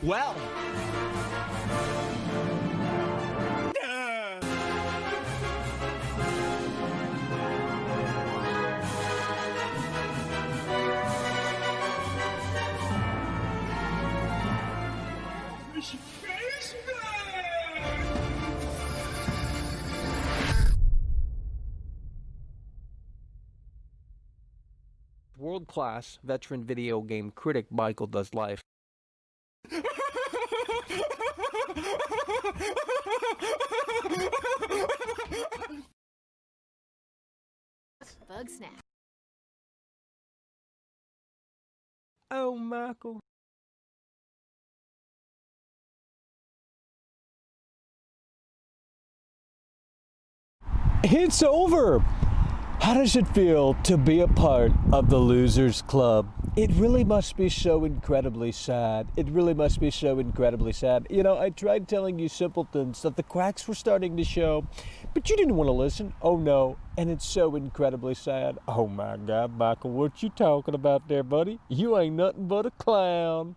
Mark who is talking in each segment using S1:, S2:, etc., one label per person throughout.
S1: Well. World-class veteran video game critic Michael does live.
S2: Bug snap.
S1: Oh, Michael.
S3: It's over! How does it feel to be a part of the Losers Club? It really must be so incredibly sad. It really must be so incredibly sad. You know, I tried telling you simpletons that the cracks were starting to show, but you didn't want to listen. Oh no, and it's so incredibly sad. Oh my God, Michael, what you talking about there, buddy? You ain't nothing but a clown.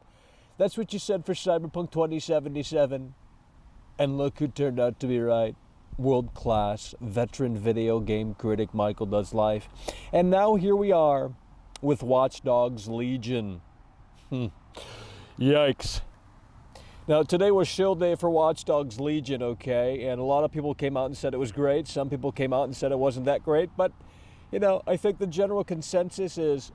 S3: That's what you said for Cyberpunk 2077. And look who turned out to be right. World-class veteran video game critic Michael does life. And now here we are with Watch Dogs Legion. Yikes. Now today was shill day for Watch Dogs Legion, okay? And a lot of people came out and said it was great. Some people came out and said it wasn't that great. But, you know, I think the general consensus is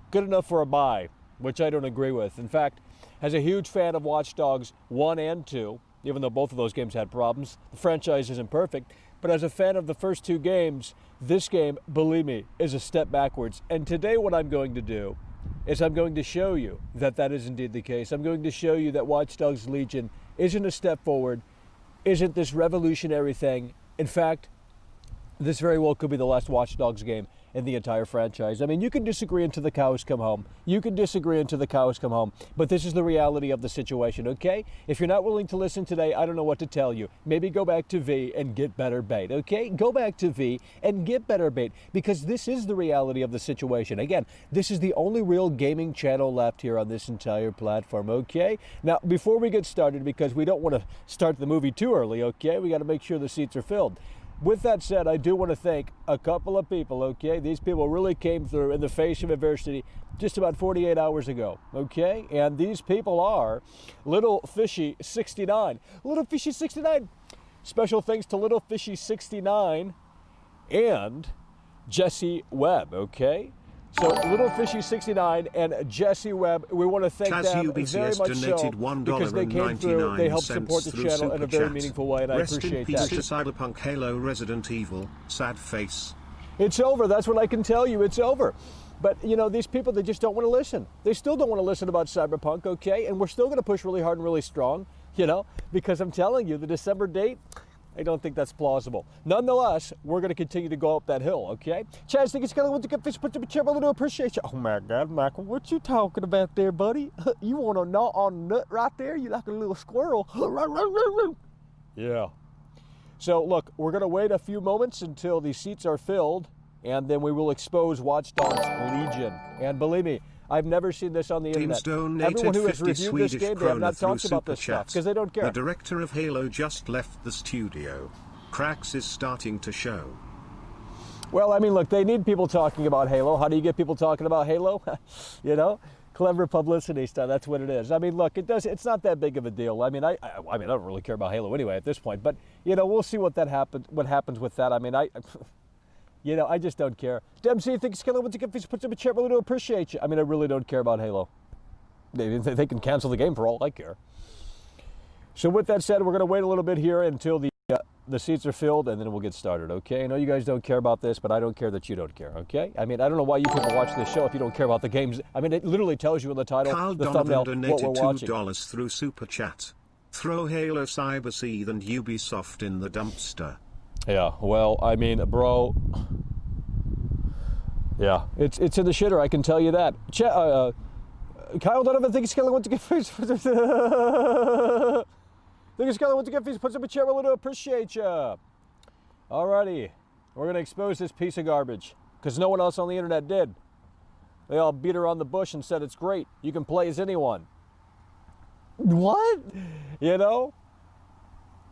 S3: good enough for a buy, which I don't agree with. In fact, as a huge fan of Watch Dogs 1 and 2, even though both of those games had problems, the franchise isn't perfect. But as a fan of the first two games, this game, believe me, is a step backwards. And today what I'm going to do is I'm going to show you that that is indeed the case. I'm going to show you that Watch Dogs Legion isn't a step forward, isn't this revolutionary thing. In fact, this very well could be the last Watch Dogs game in the entire franchise. I mean, you can disagree until the cows come home. You can disagree until the cows come home. But this is the reality of the situation, okay? If you're not willing to listen today, I don't know what to tell you. Maybe go back to V and get better bait, okay? Go back to V and get better bait, because this is the reality of the situation. Again, this is the only real gaming channel left here on this entire platform, okay? Now, before we get started, because we don't want to start the movie too early, okay? We got to make sure the seats are filled. With that said, I do want to thank a couple of people, okay? These people really came through in the face of adversity just about 48 hours ago, okay? And these people are Little Fishy 69. Little Fishy 69. Special thanks to Little Fishy 69 and Jesse Webb, okay? So Little Fishy 69 and Jesse Webb, we want to thank them very much so because they came through, they helped support the channel in a very meaningful way, and I appreciate that.
S4: Rest in peace to Cyberpunk, Halo, Resident Evil, sad face.
S3: It's over, that's what I can tell you, it's over. But, you know, these people, they just don't want to listen. They still don't want to listen about Cyberpunk, okay? And we're still going to push really hard and really strong, you know, because I'm telling you, the December date, I don't think that's plausible. Nonetheless, we're going to continue to go up that hill, okay? Chaz, think it's going to want to get fish, put the chair, to appreciate you. Oh my God, Michael, what you talking about there, buddy? You want to gnaw on nut right there? You like a little squirrel. Yeah. So look, we're going to wait a few moments until the seats are filled, and then we will expose Watch Dogs Legion. And believe me, I've never seen this on the internet. Everyone who has reviewed this game, they have not talked about this stuff because they don't care.
S4: The director of Halo just left the studio. Cracks is starting to show.
S3: Well, I mean, look, they need people talking about Halo. How do you get people talking about Halo? You know, clever publicity stuff. That's what it is. I mean, look, it's not that big of a deal. I mean, I don't really care about Halo anyway at this point. But you know, we'll see what happens with that. I mean, you know, I just don't care. Dempsey thinks Killer wants to get fish, puts him a chair, really do appreciate you. I mean, I really don't care about Halo. They can cancel the game for all I care. So with that said, we're going to wait a little bit here until the the seats are filled, and then we'll get started, okay? I know you guys don't care about this, but I don't care that you don't care, okay? I mean, I don't know why you people watch this show if you don't care about the games. I mean, it literally tells you in the title,
S4: Carl
S3: the
S4: Donovan
S3: thumbnail, what
S4: donated
S3: we're watching.
S4: $2 through Super Chat. Throw Halo, Cyberseed, and Ubisoft in the dumpster.
S3: Yeah, well, I mean, bro, yeah, it's in the shitter, I can tell you that. Kyle Donovan thinks Skelly went to get face. Thinks Skelly went to get face. Puts up a chair. We'll appreciate ya. Alrighty, we're gonna expose this piece of garbage because no one else on the internet did. They all beat around the bush and said it's great. You can play as anyone. What? You know?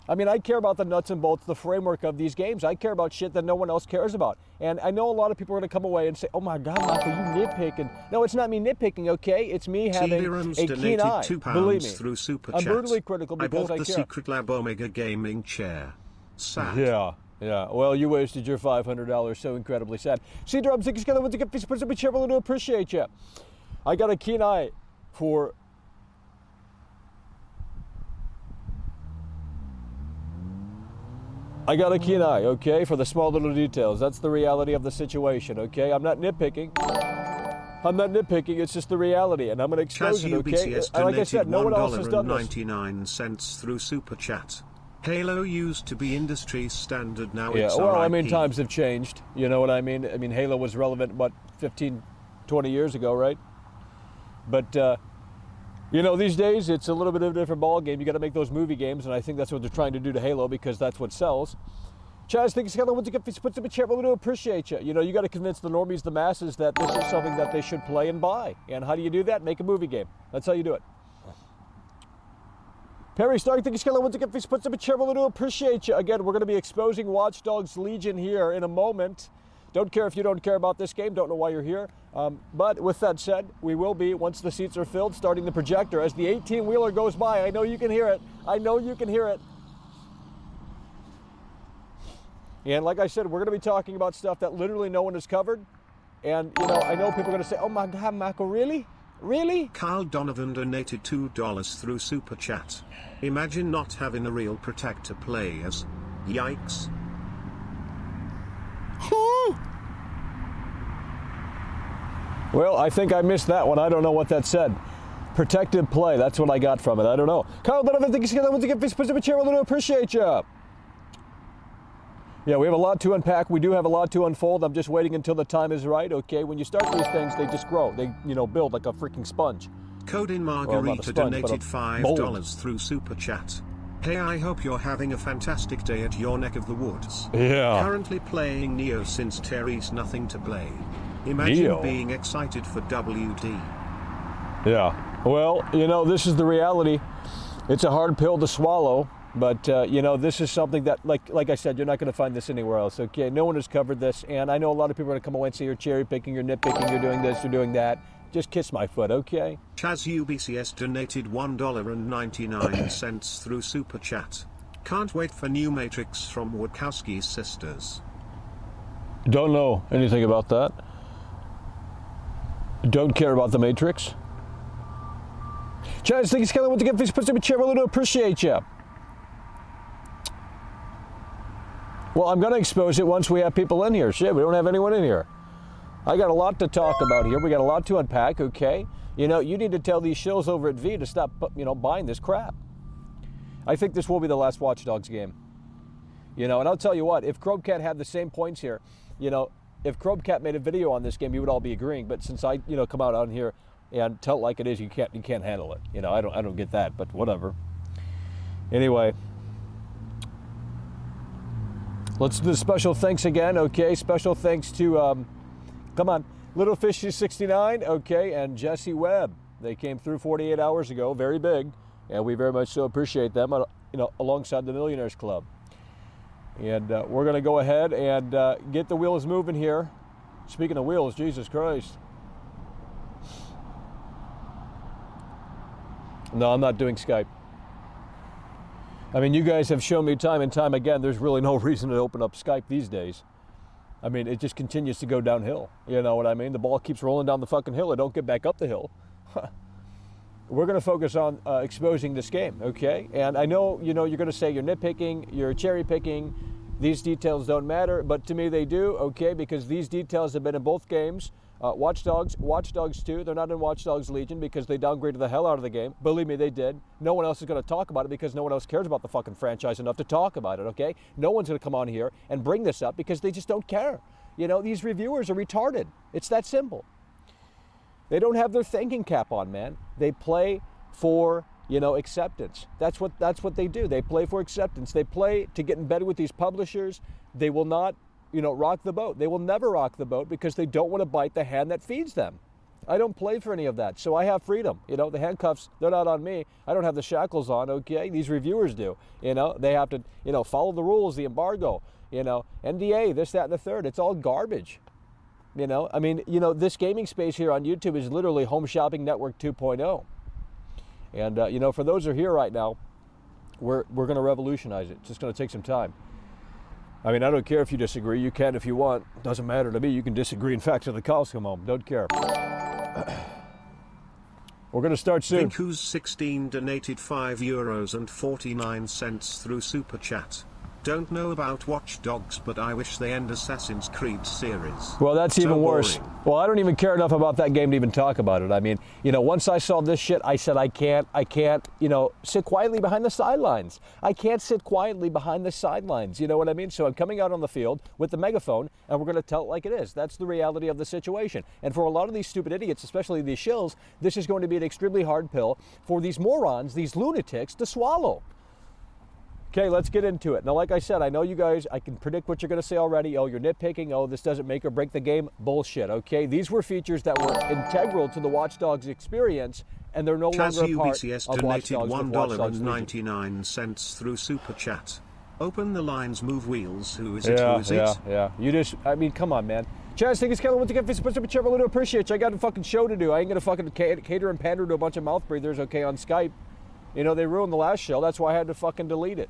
S3: I mean, I care about the nuts and bolts, the framework of these games. I care about shit that no one else cares about. And I know a lot of people are going to come away and say, oh my God, Michael, you nitpicking. No, it's not me nitpicking, okay? It's me having a keen eye.
S4: £2
S3: Believe me.
S4: Through Super
S3: I'm
S4: Chat.
S3: brutally critical because
S4: I
S3: I
S4: bought the
S3: care.
S4: Secret Lab Omega gaming chair. Sad.
S3: Yeah. Well, you wasted your $500. So incredibly sad. See, I'm thinking together with the gift piece. Put some chair. We'll appreciate you. I got a keen eye for. I got a keen eye, okay, for the small little details. That's the reality of the situation, okay? I'm not nitpicking. It's just the reality, and I'm going to expose it, okay? Like I said, no one else has done this.
S4: $1.99 through Super Chat. Halo used to be industry standard, now it's
S3: well,
S4: RIP.
S3: I mean, times have changed. You know what I mean? I mean, Halo was relevant, what, 15, 20 years ago, right? But, you know, these days it's a little bit of a different ball game. You got to make those movie games, and I think that's what they're trying to do to Halo because that's what sells. Chaz thinks Halo wants to get puts up a chair. We'll appreciate you. You know, you got to convince the normies, the masses, that this is something that they should play and buy. And how do you do that? Make a movie game. That's how you do it. Perry Stark thinks Halo wants to get puts up a chair. We'll appreciate you. Again, we're going to be exposing Watch Dogs Legion here in a moment. Don't care if you don't care about this game. Don't know why you're here. But with that said, we will be, once the seats are filled, starting the projector. As the 18-wheeler goes by, I know you can hear it. I know you can hear it. And like I said, we're going to be talking about stuff that literally no one has covered. And, you know, I know people are going to say, oh my God, Michael, really? Really?
S4: Carl Donovan donated $2 through Super Chat. Imagine not having a real protector play as. Yikes.
S3: Well, I think I missed that one. I don't know what that said. Protective play. That's what I got from it. I don't know. Carl Donovan thinks he's going to get this puts up a chair. We'll appreciate you. Yeah, we have a lot to unpack. We do have a lot to unfold. I'm just waiting until the time is right, okay? When you start these things, they just grow. They, you know, build like a freaking sponge.
S4: Codin Margarita donated $5 through Super Chat. Hey, I hope you're having a fantastic day at your neck of the woods.
S3: Yeah.
S4: Currently playing Neo since Terry's nothing to play. Imagine
S3: Neo.
S4: being excited for WD.
S3: Yeah. Well, you know, this is the reality. It's a hard pill to swallow. But, you know, this is something that, like I said, you're not going to find this anywhere else, okay? No one has covered this, and I know a lot of people are going to come away and say you're cherry picking, you're nitpicking, you're doing this, you're doing that. Just kiss my foot, okay?
S4: Chaz UBCS donated $1.99 through Super Chat. Can't wait for new Matrix from Wachowski's sisters.
S3: Don't know anything about that. Don't care about the Matrix. Chaz, thank you, Skelly. Want to get this puts up a chair. Really do appreciate you. Well, I'm going to expose it once we have people in here. Shit, we don't have anyone in here. I got a lot to talk about here. We got a lot to unpack, okay? You know, you need to tell these shills over at V to stop, you know, buying this crap. I think this will be the last Watch Dogs game. You know, and I'll tell you what, if Chromecat had the same points here, you know, if Chromecat made a video on this game, you would all be agreeing. But since I, you know, come out on here and tell it like it is, you can't handle it. You know, I don't get that, but whatever. Anyway. Let's do the special thanks again, okay? Special thanks to, come on, Little Fishy 69, okay, and Jesse Webb. They came through 48 hours ago, very big, and we very much so appreciate them, you know, alongside the Millionaires Club. And we're going to go ahead and get the wheels moving here. Speaking of wheels, Jesus Christ. No, I'm not doing Skype. I mean, you guys have shown me time and time again, there's really no reason to open up Skype these days. I mean, it just continues to go downhill. You know what I mean? The ball keeps rolling down the fucking hill. It don't get back up the hill. we're going to focus on exposing this game, okay? And I know, you're going to say you're nitpicking, you're cherry picking, these details don't matter, but to me they do, okay? Because these details have been in both games. Watch Dogs 2, they're not in Watch Dogs Legion because they downgraded the hell out of the game. Believe me, they did. No one else is going to talk about it because no one else cares about the fucking franchise enough to talk about it, okay? No one's going to come on here and bring this up because they just don't care. These reviewers are retarded. It's that simple. They don't have their thinking cap on, man. They play for, acceptance. That's what they do. They play for acceptance. They play to get in bed with these publishers. They will not, rock the boat. They will never rock the boat because they don't want to bite the hand that feeds them. I don't play for any of that. So I have freedom. The handcuffs, they're not on me. I don't have the shackles on, okay? These reviewers do. They have to, follow the rules, the embargo, NDA, this, that, and the third. It's all garbage. This gaming space here on YouTube is literally Home Shopping Network 2.0. And, for those who are here right now, we're going to revolutionize it. It's just going to take some time. I don't care if you disagree. You can if you want. Doesn't matter to me. You can disagree. In fact, till the cows come home. Don't care. We're going to start soon.
S4: Vinku's 16 donated €5.49 through Super Chat. Don't know about Watch Dogs, but I wish they end Assassin's Creed series.
S3: Well, that's even worse.
S4: Boring.
S3: Well, I don't even care enough about that game to even talk about it. Once I saw this shit, I said I can't, sit quietly behind the sidelines. I can't sit quietly behind the sidelines. You know what I mean? So I'm coming out on the field with the megaphone, and we're going to tell it like it is. That's the reality of the situation. And for a lot of these stupid idiots, especially these shills, this is going to be an extremely hard pill for these morons, these lunatics, to swallow. Okay, let's get into it. Now, like I said, I know you guys, I can predict what you're going to say already. Oh, you're nitpicking. Oh, this doesn't make or break the game. Bullshit, okay? These were features that were integral to the Watch Dogs experience, and they're no longer a part of Watch Dogs.
S4: $1.99 through Super Chat. Open the lines, move wheels. Who is it?
S3: Yeah. You just, come on, man. Chaz, thank you, Skelly. Once again, for supposed to be cheerful. I do appreciate you. I got a fucking show to do. I ain't going to fucking cater and pander to a bunch of mouth breathers, okay, on Skype. They ruined the last show. That's why I had to fucking delete it.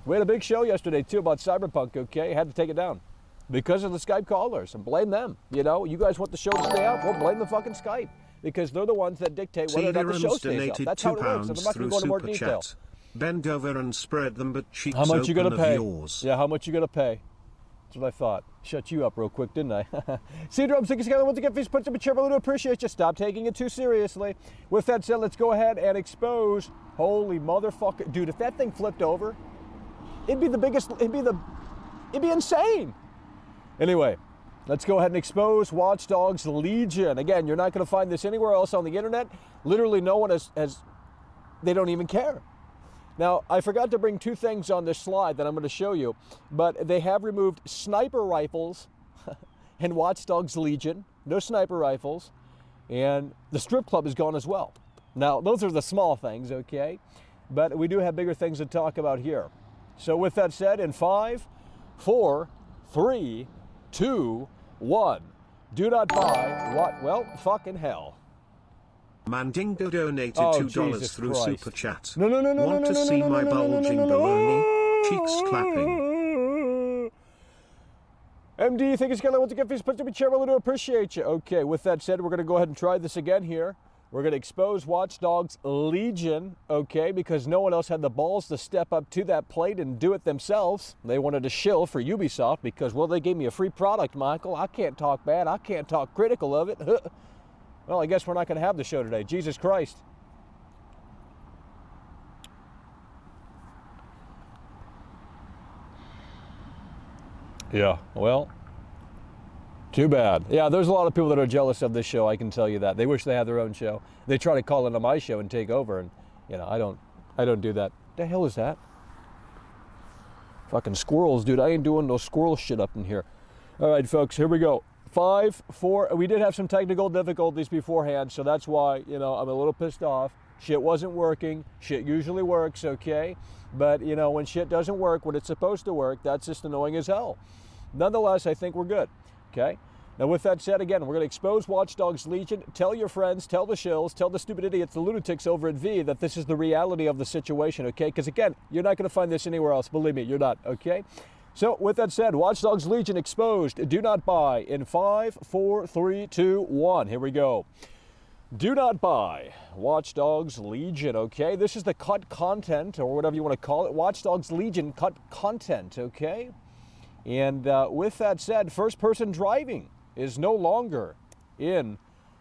S3: We had a big show yesterday, too, about Cyberpunk, okay? I had to take it down because of the Skype callers, and blame them. You guys want the show to stay up? Well, blame the fucking Skype because they're the ones that dictate whether or not the show stays up. That's how it works, and I'm not going to go into more detail.
S4: Bend over and spread them, but cheeks
S3: how much you gonna pay?
S4: Yours.
S3: Yeah, how much you going to pay? That's what I thought. Shut you up real quick, didn't I? See, Drums, thank you, Skyler. Once again, please put some cheerful. I do appreciate you. Stop taking it too seriously. With that said, let's go ahead and expose. Holy motherfucker. Dude, if that thing flipped over, it'd be insane. Anyway, let's go ahead and expose Watch Dogs Legion. Again, you're not going to find this anywhere else on the internet. Literally no one has, they don't even care. Now, I forgot to bring two things on this slide that I'm going to show you, but they have removed sniper rifles in Watch Dogs Legion. No sniper rifles. And the strip club is gone as well. Now, those are the small things, okay? But we do have bigger things to talk about here. So with that said, in 5, 4, 3, 2, 1, do not buy what? Well, fucking hell.
S4: Mandingo donated $2 through
S3: Christ.
S4: Super Chat.
S3: No.
S4: Want to see my bulging baloney? Cheeks clapping.
S3: MD, thank you, Skyler. Once again, please put to be chair. I do appreciate you. Okay, with that said, we're going to go ahead and try this again here. We're going to expose Watch Dogs Legion, okay, because no one else had the balls to step up to that plate and do it themselves. They wanted to shill for Ubisoft because, well, they gave me a free product, Michael. I can't talk bad. I can't talk critical of it. Well, I guess we're not going to have the show today. Jesus Christ. Yeah, well, too bad. Yeah, there's a lot of people that are jealous of this show, I can tell you that. They wish they had their own show. They try to call into my show and take over, and, I don't do that. The hell is that? Fucking squirrels, dude. I ain't doing no squirrel shit up in here. All right, folks, here we go. 5, 4, we did have some technical difficulties beforehand, so that's why, I'm a little pissed off. Shit wasn't working. Shit usually works, okay? But, when shit doesn't work when it's supposed to work, that's just annoying as hell. Nonetheless, I think we're good, okay? Now, with that said, again, we're going to expose Watch Dogs Legion. Tell your friends, tell the shills, tell the stupid idiots, the lunatics over at V that this is the reality of the situation, okay? Because, again, you're not going to find this anywhere else. Believe me, you're not, okay? So, with that said, Watch Dogs Legion exposed. Do not buy in 5, 4, 3, 2, 1. Here we go. Do not buy Watch Dogs Legion, okay? This is the cut content, or whatever you want to call it. Watch Dogs Legion cut content, okay? And with that said, first-person driving is no longer in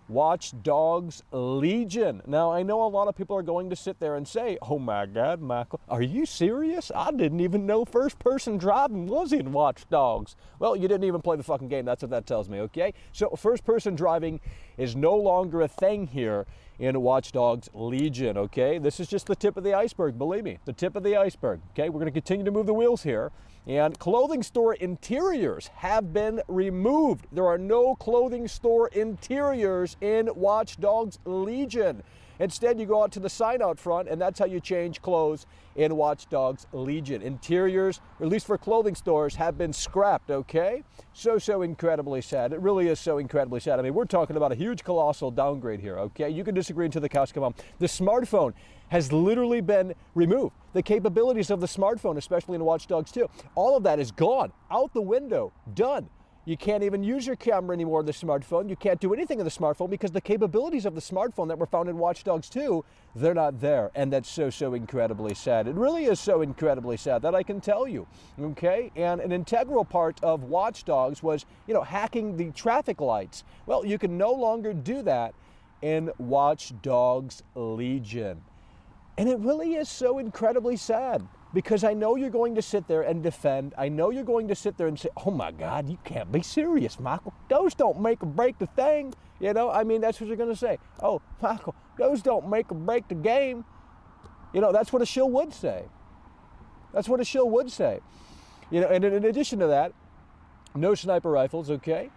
S3: Watch Dogs Legion. Now, I know a lot of people are going to sit there and say, oh my God, Michael, are you serious? I didn't even know first-person driving was in Watch Dogs. Well, you didn't even play the fucking game. That's what that tells me, okay? So first-person driving is no longer a thing here in Watch Dogs Legion, okay? This is just the tip of the iceberg, believe me, the tip of the iceberg, okay? We're going to continue to move the wheels here. And clothing store interiors have been removed. There are no clothing store interiors in Watch Dogs Legion. Instead, you go out to the sign out front, and that's how you change clothes in Watch Dogs Legion. Interiors, at least for clothing stores, have been scrapped, okay? So incredibly sad. It really is so incredibly sad. I mean, we're talking about a huge, colossal downgrade here, okay? You can disagree until the cows come home. The smartphone has literally been removed. The capabilities of the smartphone, especially in Watch Dogs 2, all of that is gone, out the window, done. You can't even use your camera anymore in the smartphone. You can't do anything in the smartphone because the capabilities of the smartphone that were found in Watch Dogs 2, they're not there. And that's so incredibly sad. It really is so incredibly sad, that I can tell you, okay? And an integral part of Watch Dogs was, hacking the traffic lights. Well, you can no longer do that in Watch Dogs Legion. And it really is so incredibly sad, because I know you're going to sit there and defend. I know you're going to sit there and say, oh my God, you can't be serious, Michael. Those don't make or break the thing. I mean, that's what you're going to say. Oh, Michael, those don't make or break the game. That's what a shill would say. That's what a shill would say. And in addition to that, no sniper rifles, okay?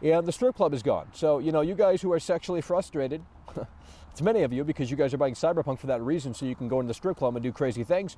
S3: And the strip club is gone. So, you guys who are sexually frustrated, it's many of you, because you guys are buying Cyberpunk for that reason, so you can go into the strip club and do crazy things.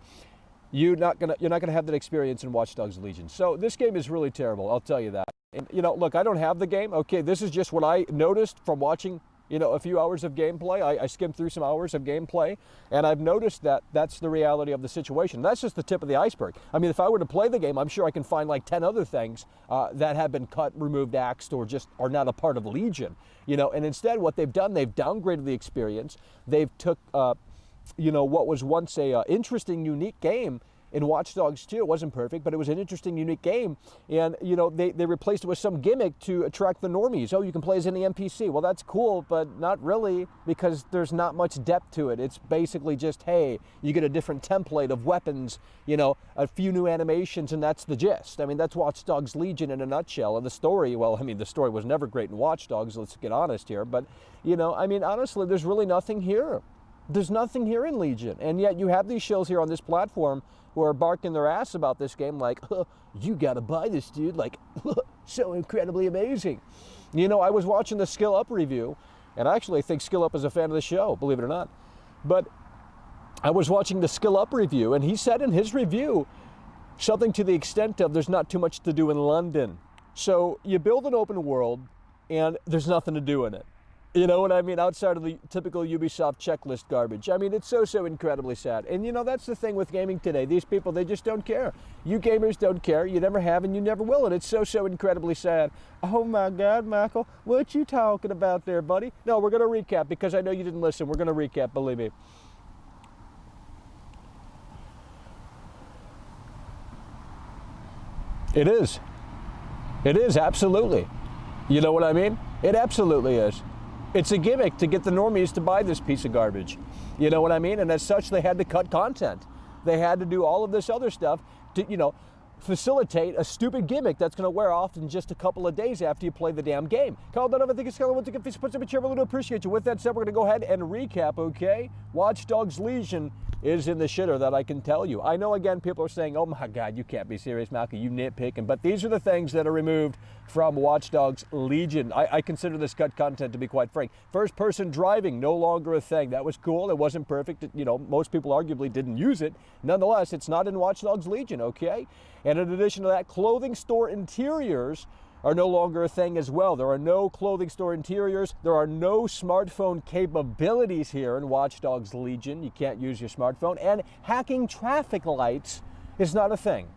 S3: You're not gonna have that experience in Watch Dogs Legion. So this game is really terrible, I'll tell you that. And look, I don't have the game. Okay, this is just what I noticed from watching, a few hours of gameplay. I skimmed through some hours of gameplay, and I've noticed that that's the reality of the situation. That's just the tip of the iceberg. I mean, if I were to play the game, I'm sure I can find like 10 other things that have been cut, removed, axed, or just are not a part of Legion. And instead what they've done, they've downgraded the experience. They've took, what was once a interesting, unique game in Watch Dogs 2. It wasn't perfect, but it was an interesting, unique game. And, they replaced it with some gimmick to attract the normies. Oh, you can play as any NPC. Well, that's cool, but not really, because there's not much depth to it. It's basically just, hey, you get a different template of weapons, a few new animations, and that's the gist. I mean, that's Watch Dogs Legion in a nutshell. And the story, well, I mean, the story was never great in Watch Dogs, let's get honest here. But, I mean, honestly, there's really nothing here. There's nothing here in Legion. And yet you have these shills here on this platform who are barking their ass about this game like, you gotta buy this, dude, like, so incredibly amazing. I was watching the Skill Up review, and I actually think Skill Up is a fan of the show, believe it or not. But I was watching the Skill Up review, and he said in his review something to the extent of, there's not too much to do in London. So you build an open world, and there's nothing to do in it. You know what I mean? Outside of the typical Ubisoft checklist garbage. I mean, it's so incredibly sad. And that's the thing with gaming today. These people, they just don't care. You gamers don't care. You never have and you never will. And it's so incredibly sad. Oh my God, Michael, what you talking about there, buddy? No, we're going to recap, because I know you didn't listen. We're going to recap, believe me. It is. It is, absolutely. You know what I mean? It absolutely is. It's a gimmick to get the normies to buy this piece of garbage. You know what I mean? And as such, they had to cut content. They had to do all of this other stuff to, facilitate a stupid gimmick that's going to wear off in just a couple of days after you play the damn game. Carl Donovan, thank you, Scarlett. Once again, please put some chair. We appreciate you. With that said, we're going to go ahead and recap, okay? Watch Dogs Legion is in the shitter, that I can tell you. I know, again, people are saying, oh my God, you can't be serious, Malcolm, you nitpicking. But these are the things that are removed from Watch Dogs Legion. I consider this cut content, to be quite frank. First person driving, no longer a thing. That was cool. It wasn't perfect. Most people arguably didn't use it. Nonetheless, it's not in Watch Dogs Legion, okay? And in addition to that, clothing store interiors are no longer a thing as well. There are no clothing store interiors. There are no smartphone capabilities here in Watch Dogs Legion. You can't use your smartphone. And hacking traffic lights is not a thing.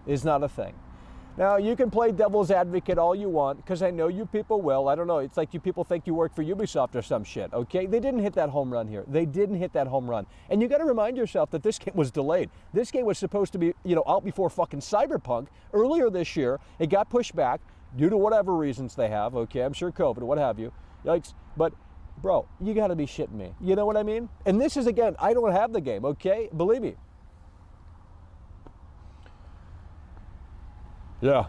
S3: Is not a thing. Now, you can play devil's advocate all you want, because I know you people will. I don't know. It's like you people think you work for Ubisoft or some shit, okay? They didn't hit that home run here. They didn't hit that home run. And you got to remind yourself that this game was delayed. This game was supposed to be, out before fucking Cyberpunk earlier this year. It got pushed back due to whatever reasons they have, okay? I'm sure COVID, what have you. Yikes. But, bro, you got to be shitting me. You know what I mean? And this is, again, I don't have the game, okay? Believe me. Yeah.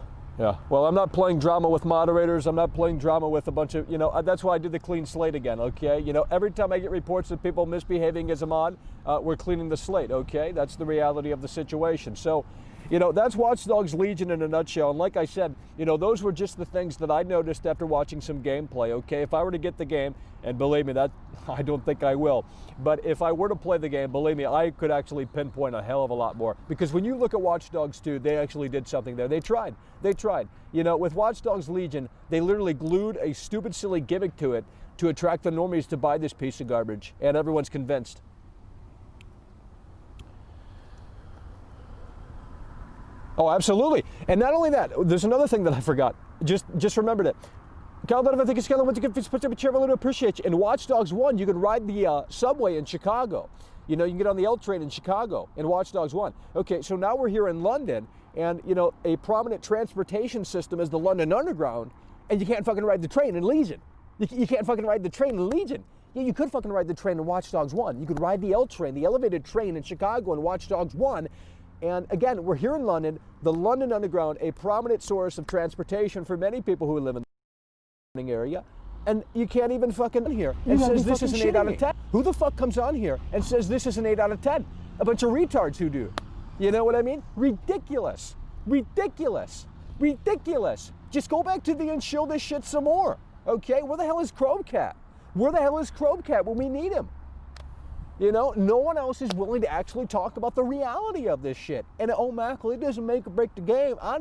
S3: Well, I'm not playing drama with moderators. I'm not playing drama with a bunch of, that's why I did the clean slate again, okay? Every time I get reports of people misbehaving as a mod, we're cleaning the slate, okay? That's the reality of the situation. So, that's Watch Dogs Legion in a nutshell. And like I said, those were just the things that I noticed after watching some gameplay, okay? If I were to get the game, and believe me, that I don't think I will, but if I were to play the game, believe me, I could actually pinpoint a hell of a lot more. Because when you look at Watch Dogs 2, they actually did something there. They tried. With Watch Dogs Legion, they literally glued a stupid, silly gimmick to it to attract the normies to buy this piece of garbage, and everyone's convinced. Oh, absolutely. And not only that, there's another thing that I forgot. Just remembered it. I think it's kind of what you can put up a chair. I really appreciate you. In Watch Dogs 1, you can ride the subway in Chicago. You can get on the L train in Chicago in Watch Dogs 1. Okay, so now we're here in London, and a prominent transportation system is the London Underground, and you can't fucking ride the train in Legion. You can't fucking ride the train in Legion. Yeah, you could fucking ride the train in Watch Dogs 1. You could ride the L train, the elevated train in Chicago in Watch Dogs 1. And again, we're here in London, the London Underground, a prominent source of transportation for many people who live in the area, and you can't even fucking here and says this is an 8 out of 10. Who the fuck comes on here and says this is an 8 out of 10? A bunch of retards who do. You know what I mean? Ridiculous. Just go back to the and show this shit some more. Okay? Where the hell is Chromcat? Where the hell is Chromcat when we need him? No one else is willing to actually talk about the reality of this shit. And Micahel, it doesn't make or break the game. I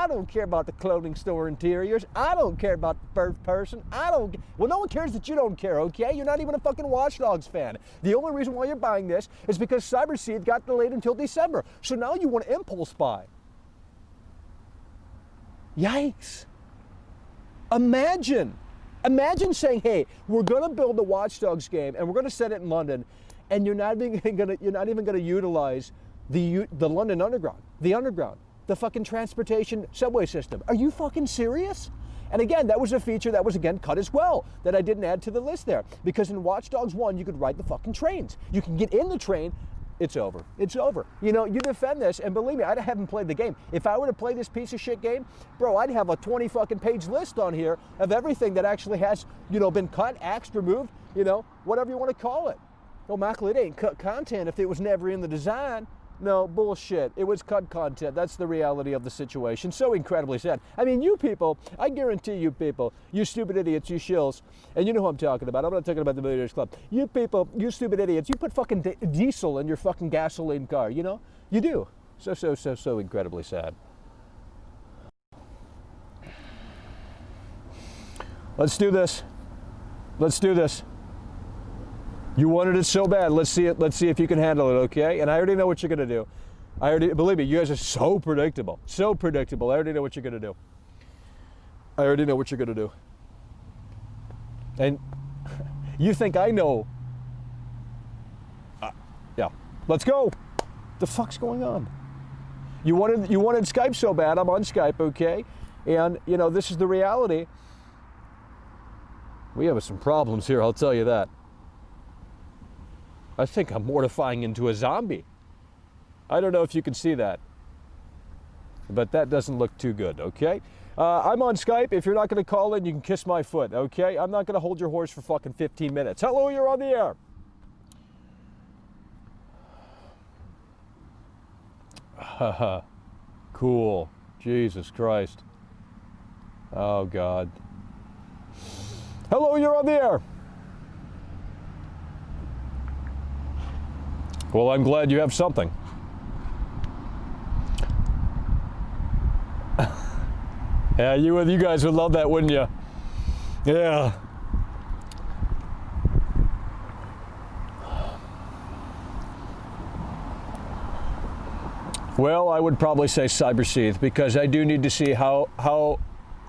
S3: don't care about the clothing store interiors. I don't care about the first person. Well, no one cares that you don't care, okay? You're not even a fucking Watch Dogs fan. The only reason why you're buying this is because Cyberseed got delayed until December. So now you want to impulse buy. Yikes. Imagine saying, hey, we're going to build a Watch Dogs game and we're going to set it in London, and you're not even going to utilize the London Underground, the fucking transportation subway system. Are you fucking serious? And again, that was a feature that was again cut as well, that I didn't add to the list there, because in Watch Dogs 1 you could ride the fucking trains. You can get in the train. It's over. You defend this, and believe me, I haven't played the game. If I were to play this piece of shit game, bro, I'd have a 20 fucking page list on here of everything that actually has, been cut, axed, removed, whatever you want to call it. No, Micahel, it ain't cut content if it was never in the design. No, bullshit. It was cut content. That's the reality of the situation. So incredibly sad. I mean, you people, I guarantee you people, you stupid idiots, you shills, and you know who I'm talking about. I'm not talking about the Millionaires Club. You people, you stupid idiots, you put fucking diesel in your fucking gasoline car, You do. So incredibly sad. Let's do this. You wanted it so bad. Let's see it. Let's see if you can handle it, okay? And I already know what you're gonna do. Believe me, you guys are so predictable. I already know what you're gonna do. And you think I know? Yeah. Let's go. The fuck's going on? You wanted Skype so bad. I'm on Skype, okay? And this is the reality. We have some problems here. I'll tell you that. I think I'm mortifying into a zombie. I don't know if you can see that, but that doesn't look too good, okay? I'm on Skype. If you're not going to call in, you can kiss my foot, okay? I'm not going to hold your horse for fucking 15 minutes. Hello, you're on the air. Cool. Jesus Christ. Oh, God. Hello, you're on the air. Well, I'm glad you have something. Yeah, you guys would love that, wouldn't you? Yeah. Well, I would probably say Cyberseed, because I do need to see how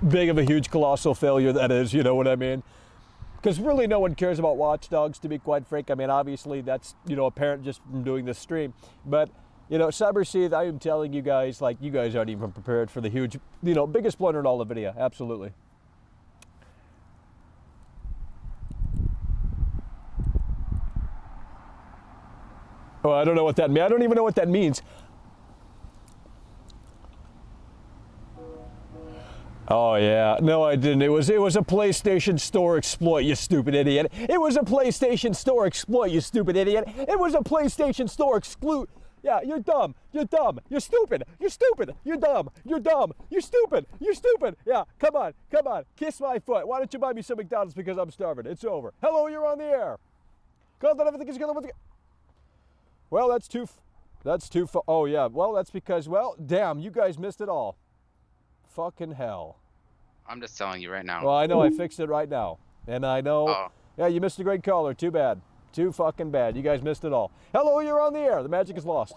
S3: big of a huge colossal failure that is, you know what I mean? Because really no one cares about Watch Dogs, to be quite frank. I mean, obviously that's, you know, apparent just from doing this stream. But, you know, Cyberseed, I am telling you guys, like, you guys aren't even prepared for the huge, you know, biggest blunder in all the video. Absolutely. Oh, I don't know what that means. I don't even know what that means. Oh yeah, no I didn't. It was a PlayStation Store exploit, you stupid idiot. It was a PlayStation Store exploit, you stupid idiot. It was a PlayStation Store exclude. Yeah, you're dumb. You're dumb. You're stupid. You're stupid. You're dumb. You're dumb. You're stupid. You're stupid. Yeah, come on, come on. Kiss my foot. Why don't you buy me some McDonald's because I'm starving? It's over. Hello, you're on the air. Everything is gonna. Well, that's too. Oh yeah. Well, that's because. Well, damn, you guys missed it all. Fucking hell.
S5: I'm just telling you right now.
S3: Well, I know. I fixed it right now. And I know.
S5: Oh.
S3: Yeah, you missed a great caller. Too bad. Too fucking bad. You guys missed it all. Hello, you're on the air. The magic is lost.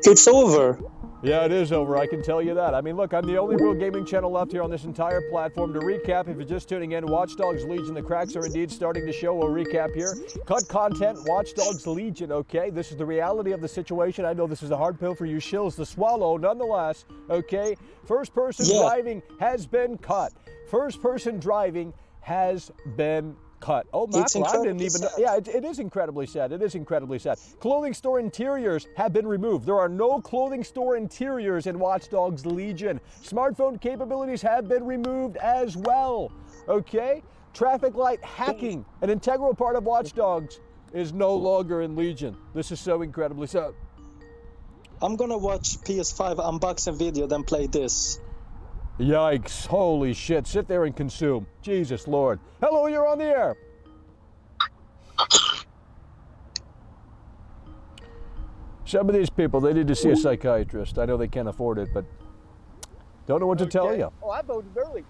S6: It's over.
S3: Yeah, it is over. I can tell you that. I mean, look, I'm the only real gaming channel left here on this entire platform. To recap, if you're just tuning in, Watch Dogs Legion, the cracks are indeed starting to show. We'll recap here. Cut content, Watch Dogs Legion, okay? This is the reality of the situation. I know this is a hard pill for you shills to swallow, nonetheless, okay? First person driving has been cut. First person driving has been cut. Oh, Micahel, I didn't even know. Yeah, it is incredibly sad. It is incredibly sad. Clothing store interiors have been removed. There are no clothing store interiors in Watch Dogs Legion. Smartphone capabilities have been removed as well. Okay? Traffic light hacking, an integral part of Watch Dogs, is no longer in Legion. This is so incredibly sad.
S6: I'm gonna watch PS5 unboxing video, then play this.
S3: Yikes. Holy shit. Sit there and consume. Jesus Lord. Hello, you're on the air. Some of these people, they need to see a psychiatrist. I know they can't afford it, but don't know what to tell you.
S1: Oh, I voted early.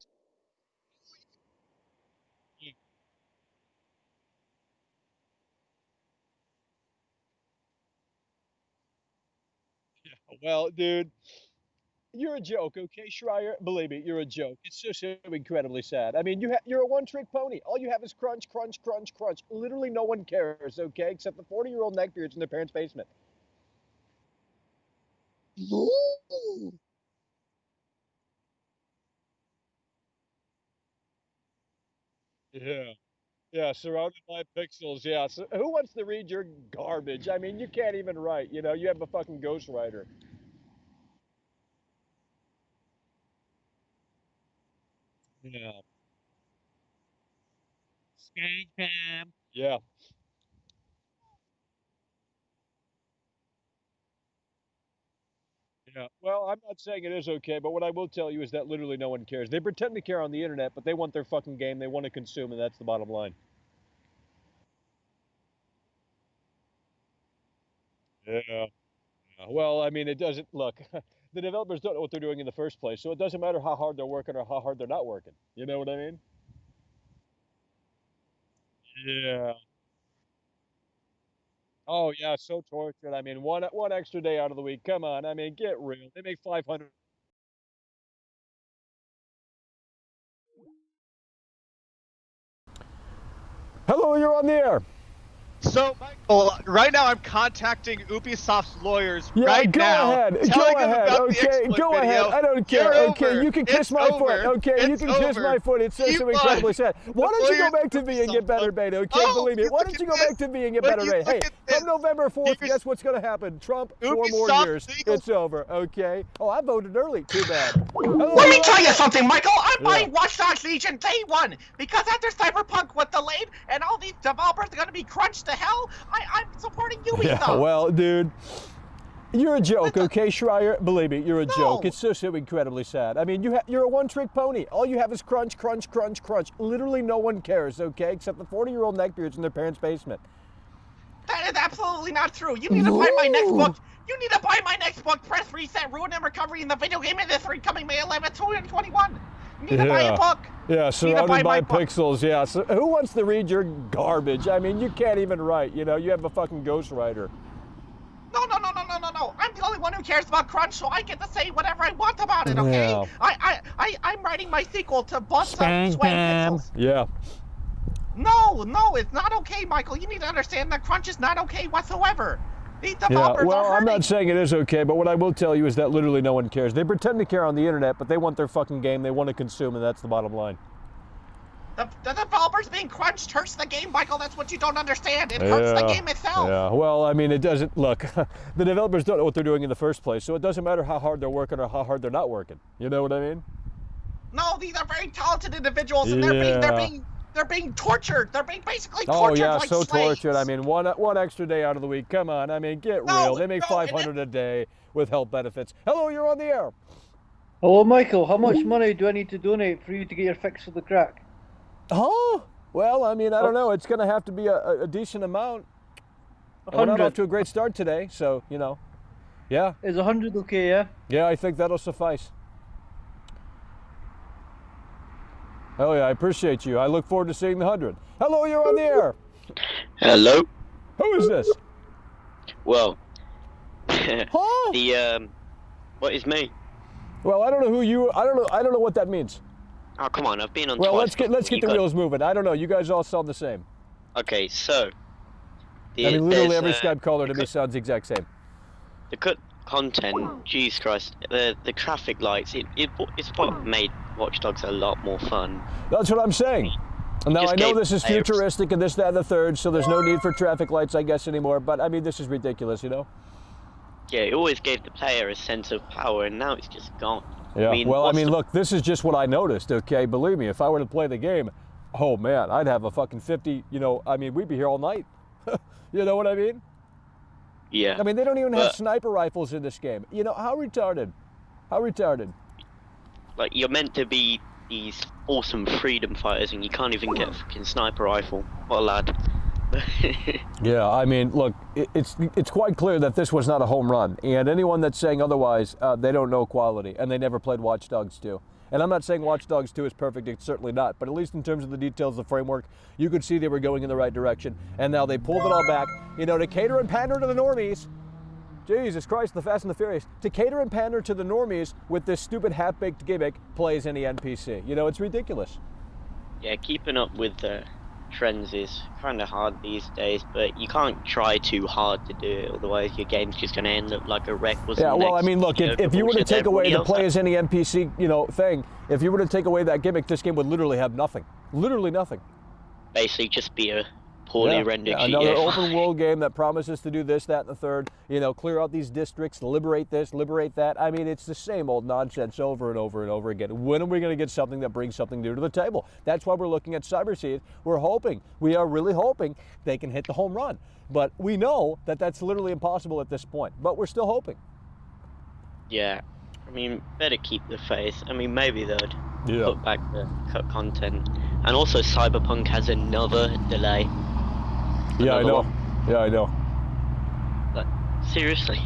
S1: Well, dude. You're a joke, okay, Schreier? Believe me, you're a joke. It's so incredibly sad. I mean, you're a one-trick pony. All you have is crunch, crunch, crunch, crunch. Literally no one cares, okay, except the 40-year-old neckbeards in their parents' basement.
S6: Ooh.
S3: Yeah. Yeah, surrounded by pixels, yeah. So who wants to read your garbage? I mean, you can't even write, you know, you have a fucking ghostwriter. Yeah. Skank cam. Yeah. Yeah. Well, I'm not saying it is okay, but what I will tell you is that literally no one cares. They pretend to care on the internet, but they want their fucking game. They want to consume, and that's the bottom line. Yeah. Well, I mean, it doesn't look. The developers don't know what they're doing in the first place, so it doesn't matter how hard they're working or how hard they're not working. You know what I mean? Yeah. Oh yeah, so tortured. I mean, one extra day out of the week. Come on. I mean, get real. They make 500. Hello, you're on the air.
S7: So, Michael, right now I'm contacting Ubisoft's lawyers
S3: Yeah,
S7: right
S3: go
S7: now.
S3: ahead. Go
S7: Telling them
S3: ahead.
S7: about the
S3: Okay,
S7: exploit
S3: go ahead.
S7: video.
S3: I don't care.
S7: You're
S3: Okay,
S7: over.
S3: you can kiss
S7: It's
S3: my
S7: over.
S3: foot. Okay, you
S7: It's
S3: can kiss
S7: over.
S3: my foot. It's so
S7: Keep
S3: incredibly
S7: on.
S3: sad. Why
S7: The
S3: don't you go
S7: lawyers
S3: back to me and get better rate? Okay,
S7: Oh,
S3: believe me. Why
S7: look
S3: don't you
S7: at
S3: go back
S7: this.
S3: to me and get
S7: Look
S3: better rate? Hey,
S7: at this.
S3: come November 4th,
S7: Here's-
S3: guess what's going to happen? Trump, 4 more
S7: Ubisoft
S3: years.
S7: legal-
S3: It's over. Okay. Oh, I voted early. Too bad. Hello,
S8: Let me
S3: you're
S8: tell
S3: on
S8: you
S3: air.
S8: something, Michael. I'm
S3: Yeah.
S8: buying Watch Dogs Legion day one because after Cyberpunk was delayed and all these developers are going to be crunched to hell, I'm supporting Ubisoft.
S3: Yeah, well, dude, you're a joke, okay, Schreier? Believe me, you're a joke. It's so incredibly sad. I mean, you're a one-trick pony. All you have is crunch, crunch, crunch, crunch. Literally no one cares, okay, except the 40-year-old neckbeards in their parents' basement.
S8: That is absolutely not true. You need to buy my next book. You need to buy my next book, Press Reset, Ruin and Recovery in the Video Game Industry, coming May 11th, 2021. You need to buy a book.
S3: Yeah, surrounded
S8: buy
S3: by
S8: my book.
S3: pixels, yeah. So who wants to read your garbage? I mean, you can't even write, you know, you have a fucking ghostwriter.
S8: No. I'm the only only one who cares about crunch, so I get to say whatever I want about it, okay?
S3: Yeah.
S8: I'm writing my sequel to Bust Up
S9: Spam
S8: Sweat
S9: cam.
S8: Pixels.
S3: Yeah.
S8: No, it's not okay, Michael. You need to understand that crunch is not okay whatsoever. These developers
S3: Well,
S8: are
S3: I'm
S8: hurting.
S3: not saying it is okay, but what I will tell you is that literally no one cares. They pretend to care on the internet, but they want their fucking game. They want to consume, and that's the bottom line.
S8: The developers being crunched hurts the game, Michael. That's what you don't understand. It hurts the game itself.
S3: Yeah, well, I mean, it doesn't, look, the developers don't know what they're doing in the first place, so it doesn't matter how hard they're working or how hard they're not working. You know what I mean?
S8: No, these are very talented individuals, and they're being tortured. They're being basically
S3: Oh,
S8: tortured
S3: yeah,
S8: like
S3: so
S8: slaves.
S3: tortured. I mean, one extra day out of the week. Come on, I mean, get real. They make $500 a day with health benefits. Hello, you're on the air.
S10: Hello, Michael. How much money do I need to donate for you to get your fix of the crack?
S3: Oh, well, I mean, I don't know. It's going to have to be a decent amount. We're not off to a great start today, so, you know, yeah.
S10: Is 100 okay, yeah?
S3: Yeah, I think that'll suffice. Oh, yeah, I appreciate you. I look forward to seeing the 100. Hello, you're on the air.
S11: Hello.
S3: Who is this?
S11: Well,
S3: huh?
S11: What is me?
S3: Well, I don't know who you. I don't know what that means.
S11: Oh, come on, I've been on.
S3: Well,
S11: twice
S3: let's get the wheels moving. I don't know. You guys all sound the same.
S11: Okay, so.
S3: I mean, literally every Skype caller to me sounds the exact same.
S11: The content, Jesus Christ, the traffic lights. It's what made Watch Dogs a lot more fun.
S3: That's what I'm saying. Now, I know this is
S11: players-
S3: futuristic and this, that, and the third, so there's no need for traffic lights, I guess, anymore. But I mean, this is ridiculous, you know.
S11: Yeah, it always gave the player a sense of power, and now it's just gone.
S3: Yeah, I mean,
S11: the-
S3: look, this is just what I noticed, okay? Believe me, if I were to play the game, oh man, I'd have a fucking 50, you know, I mean, we'd be here all night. You know what I mean?
S11: Yeah.
S3: I mean, they don't even have sniper rifles in this game. You know, how retarded? How retarded?
S11: Like, you're meant to be these awesome freedom fighters, and you can't even get a fucking sniper rifle. What a lad.
S3: Yeah, I mean, look, it's quite clear that this was not a home run, and anyone that's saying otherwise, they don't know quality, and they never played Watch Dogs 2. And I'm not saying Watch Dogs 2 is perfect, it's certainly not, but at least in terms of the details of the framework, you could see they were going in the right direction, and now they pulled it all back, you know, to cater and pander to the normies. Jesus Christ, the Fast and the Furious. To cater and pander to the normies with this stupid half-baked gimmick plays any NPC. You know, it's ridiculous.
S11: Yeah, keeping up with the trends is kind of hard these days, but you can't try too hard to do it, otherwise your game's just going to end up like a wreck.
S3: Yeah, well, I mean, look, if you were to take away the play as any NPC, you know, thing, if you were to take away that gimmick, this game would literally have nothing. Literally nothing.
S11: Basically just be a poorly rendered
S3: another
S11: GTA.
S3: open world game that promises to do this, that, and the third. You know, clear out these districts, liberate this, liberate that. I mean, it's the same old nonsense over and over and over again. When are we going to get something that brings something new to the table? That's why we're looking at Cyberseed. We're hoping, we are really hoping they can hit the home run. But we know that that's literally impossible at this point. But we're still hoping.
S11: Yeah, I mean, better keep the faith. I mean, maybe they'd put back the cut content. And also, Cyberpunk has another delay.
S3: Yeah, I know. Yeah, I know.
S11: Like, seriously?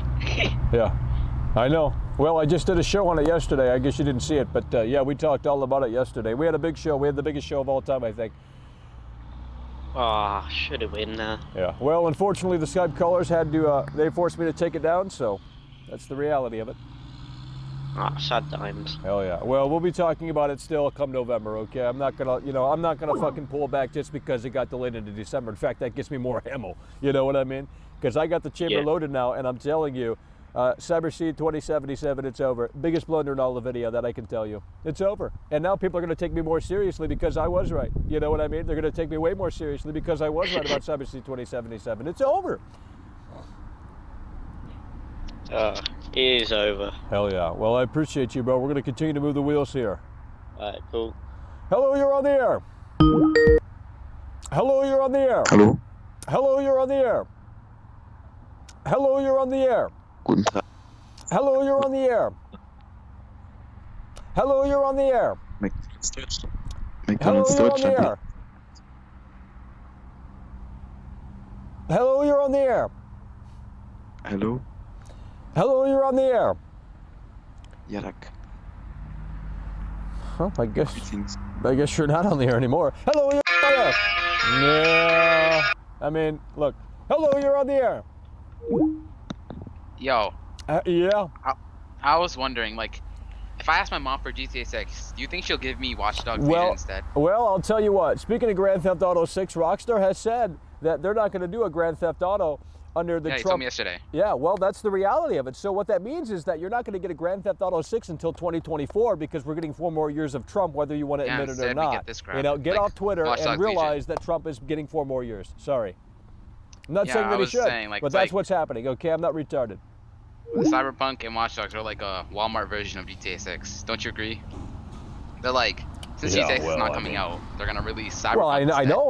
S3: Yeah, I know. Well, I just did a show on it yesterday. I guess you didn't see it, but yeah, we talked all about it yesterday. We had a big show. We had the biggest show of all time, I think.
S11: Ah, should have been there.
S3: Yeah. Well, unfortunately, the Skype callers had to. They forced me to take it down, so that's the reality of it.
S11: Ah, sad times.
S3: Hell yeah. Well, we'll be talking about it still come November, okay? I'm not gonna, I'm not gonna fucking pull back just because it got delayed into December. In fact, that gives me more ammo. You know what I mean? Because I got the chamber loaded now, and I'm telling you, Cyberseed 2077, it's over. Biggest blunder in all the video, that I can tell you. It's over. And now people are gonna take me more seriously because I was right. You know what I mean? They're gonna take me way more seriously because I was right about Cyberseed 2077. It's over.
S11: It is over.
S3: Hell yeah. Well, I appreciate you, bro. We're going to continue to move the wheels here.
S11: Alright, cool.
S3: Hello, you're on the air. Hello, you're on the air.
S12: Hello.
S3: Hello, you're on the air. Hello, you're on the air.
S12: Guten Tag.
S3: Hello, you're on the air. Hello, you're on the air. Hello, you're on the air. Hello, you're on the air.
S12: Hello.
S3: Hello, you're on the air.
S12: Yarak.
S3: Huh, I guess you're not on the air anymore. Hello, you're on the air. Yeah. I mean, look. Hello, you're on the air.
S5: Yo.
S3: Yeah.
S5: I was wondering, like, if I ask my mom for GTA 6, do you think she'll give me Watch Dogs Legion instead?
S3: Well, I'll tell you what. Speaking of Grand Theft Auto 6, Rockstar has said that they're not going to do a Grand Theft Auto under the
S5: Yeah,
S3: Trump.
S5: you told me yesterday.
S3: Yeah, well, that's the reality of it. So what that means is that you're not going to get a Grand Theft Auto 6 until 2024 because we're getting 4 more years of Trump, whether you want to admit it or
S5: instead we
S3: not.
S5: get this crap,
S3: You know, get
S5: like
S3: off Twitter
S5: Watch
S3: and
S5: Dogs
S3: realize that Trump is getting 4 more years. Sorry. I'm not saying that he should, but that's what's happening. Okay, I'm not retarded.
S5: Cyberpunk and Watch Dogs are like a Walmart version of GTA 6. Don't you agree? They're like, since GTA 6 is not coming out, they're gonna release Cyberpunk.
S3: Well,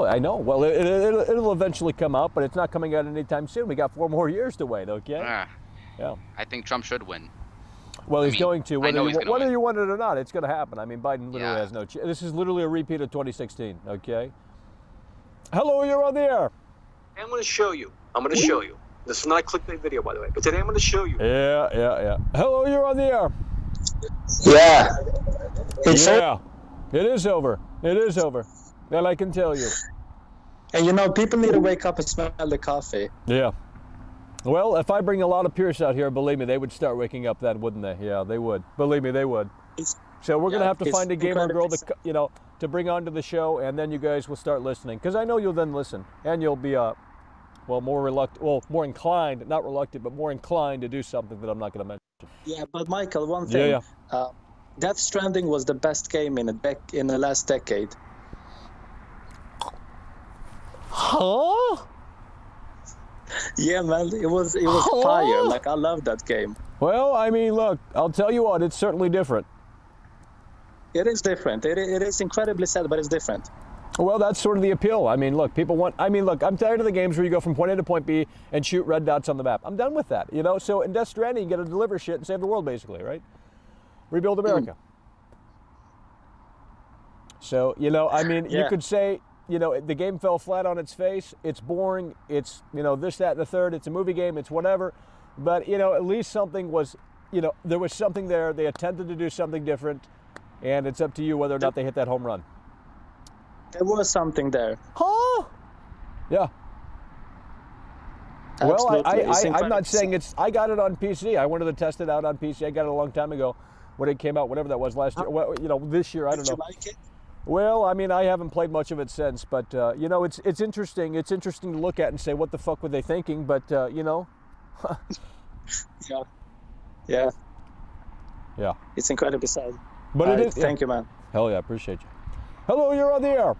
S3: I know. Well, it'll eventually come out, but it's not coming out anytime soon. We got 4 more years to wait. Okay. Yeah.
S5: I think Trump should win.
S3: Well, he's going to. Whether you want it or not, it's going to happen. I mean, Biden literally has no chance. This is literally a repeat of 2016. Okay. Hello, you're on the air.
S9: I'm going to show you. This is not a clickbait video, by the way, but today I'm going to show you.
S3: Yeah. Hello, you're on the air.
S6: Yeah.
S3: It is over. That I can tell you.
S6: And you know, people need to wake up and smell the coffee.
S3: Yeah. Well, if I bring a lot of Pierce out here, believe me, they would start waking up then, wouldn't they? Yeah, they would. Believe me, they would. So we're going to have to find a gamer girl to bring onto the show, and then you guys will start listening. Because I know you'll then listen, and you'll be more inclined, not reluctant, but more inclined to do something that I'm not going to mention.
S6: Yeah, but Michael, one thing.
S3: Yeah.
S6: Death Stranding was the best game in the last decade.
S3: Huh?
S6: Yeah, man, it was fire. Like, I love that game.
S3: Well, I mean, look, I'll tell you what, it's certainly different.
S6: It is different. It is incredibly sad, but it's different.
S3: Well, that's sort of the appeal. I mean, look, I'm tired of the games where you go from point A to point B and shoot red dots on the map. I'm done with that, you know? So in Death Stranding, you got to deliver shit and save the world, basically, right? Rebuild America. So, you know, I mean, you could say, you know, the game fell flat on its face. It's boring. It's, you know, this, that, and the third. It's a movie game. It's whatever. But, you know, at least something was, you know, there was something there. They attempted to do something different. And it's up to you whether or not they hit that home run.
S6: There was something there.
S3: Huh? Yeah.
S6: Absolutely.
S3: Well, I'm not saying I got it on PC. I wanted to test it out on PC. I got it a long time ago when it came out, whatever that was last year. Well, you know, this year, I don't know.
S6: Did you like it?
S3: Well, I mean, I haven't played much of it since, but, you know, it's interesting. It's interesting to look at and say, what the fuck were they thinking? But, you know.
S6: Yeah.
S3: It's
S6: incredibly sad.
S3: But it is.
S6: Thank you, man.
S3: Hell yeah, appreciate you. Hello, you're on the air.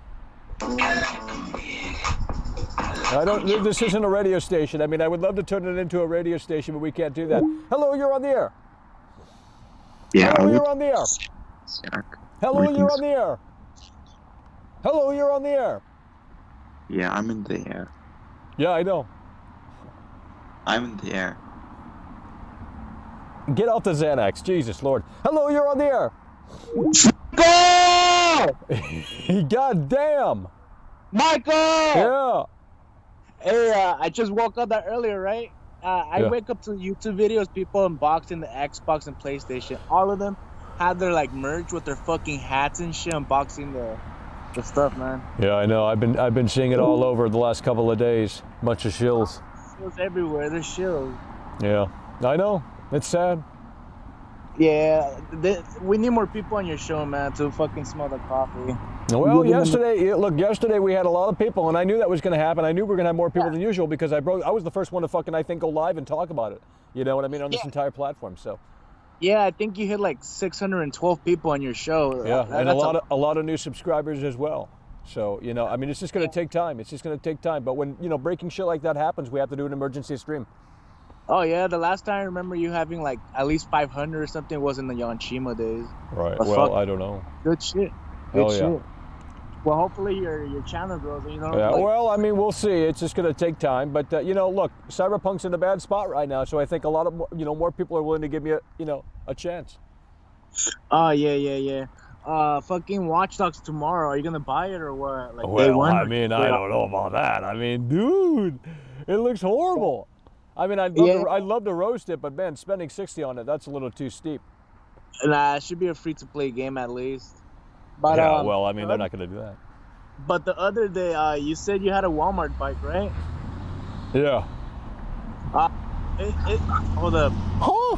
S3: This isn't a radio station. I mean, I would love to turn it into a radio station, but we can't do that. Hello, you're on the air.
S12: Yeah.
S3: Hello, you're on the air. Hello, you're on the air. Hello, you're on the air.
S12: Yeah, I'm in the air.
S3: Yeah, I know.
S12: I'm in the air.
S3: Get out the Xanax, Jesus Lord. Hello, you're on the air.
S13: Michael!
S3: God damn.
S13: Michael!
S3: Yeah.
S13: Hey, I just woke up that earlier, right? I wake up to YouTube videos, people unboxing the Xbox and PlayStation. All of them had their like merch with their fucking hats and shit, unboxing the stuff, man.
S3: Yeah, I know. I've been seeing it all over the last couple of days. Bunch of shills.
S13: Shills everywhere. There's shills.
S3: Yeah, I know. It's sad.
S13: Yeah, we need more people on your show, man, to fucking smell the coffee.
S3: Well, yesterday we had a lot of people, and I knew that was going to happen. I knew we were going to have more people than usual because I was the first one to fucking, I think, go live and talk about it. You know what I mean? On this entire platform, so.
S13: Yeah, I think you hit like 612 people on your show.
S3: Yeah, and a lot of new subscribers as well. So, you know, I mean, it's just going to take time. It's just going to take time. But when, you know, breaking shit like that happens, we have to do an emergency stream.
S13: Oh, yeah. The last time I remember you having like at least 500 or something was in the Yonchima days.
S3: Right. Well, I don't know.
S13: Good shit. Good shit. Well, hopefully your channel grows. You know.
S3: Yeah. Well, I mean, we'll see. It's just going to take time. But you know, look, Cyberpunk's in a bad spot right now, so I think a lot of more people are willing to give me a chance.
S13: Oh yeah. Fucking Watch Dogs tomorrow. Are you gonna buy it or what? Like,
S3: well, I mean, I don't know about that. I mean, dude, it looks horrible. I mean, I'd love to roast it, but man, spending $60 on it—that's a little too steep.
S13: Nah, it should be a free-to-play game at least. But
S3: yeah, well, I mean, they're not gonna do that.
S13: But the other day, you said you had a Walmart bike, right?
S3: Yeah.
S13: Hold up.
S3: Huh?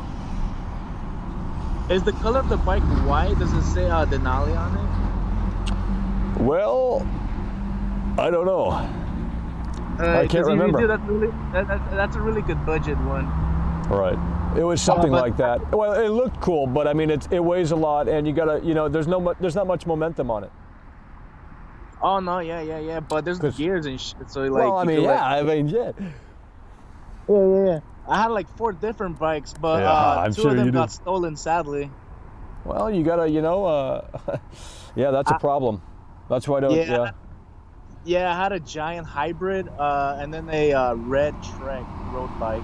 S13: Is the color of the bike white? Does it say Denali on it?
S3: Well, I don't know. I can't remember.
S13: That's a really good budget one.
S3: Right. It was something like that. Well, it looked cool, but I mean, it weighs a lot, and you gotta, there's not much momentum on it.
S13: Oh no, yeah. But there's gears and shit. So like.
S3: Well, I mean, yeah.
S13: Yeah. I had like 4 different bikes, but two of them got stolen, sadly.
S3: Well, you gotta, yeah, that's a problem. That's why I don't.
S13: Yeah, I had a giant hybrid, and then a red Trek road bike.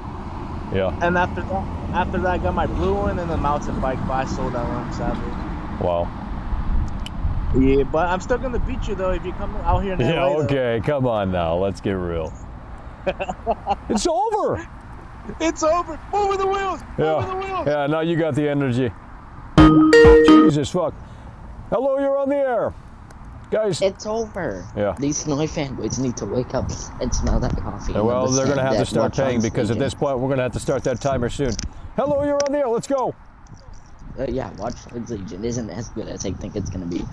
S3: Yeah.
S13: And after that, I got my blue one and the mountain bike, but I sold that one, sadly.
S3: Wow.
S13: Yeah, but I'm still gonna beat you though if you come out here in LA.
S3: Yeah, okay, come on now, let's get real. It's over.
S13: It's over. Over the wheels. Over the wheels.
S3: Yeah, now you got the energy. Jesus fuck. Hello, you're on the air. Guys.
S14: It's over.
S3: Yeah.
S14: These Snowy fanboys need to wake up and smell that coffee.
S3: Yeah, well, they're going to have to start paying because at this point, we're going to have to start that timer soon. Hello, you're on the air. Let's go.
S14: Yeah, Watch Dogs Legion isn't as good as I think it's going to be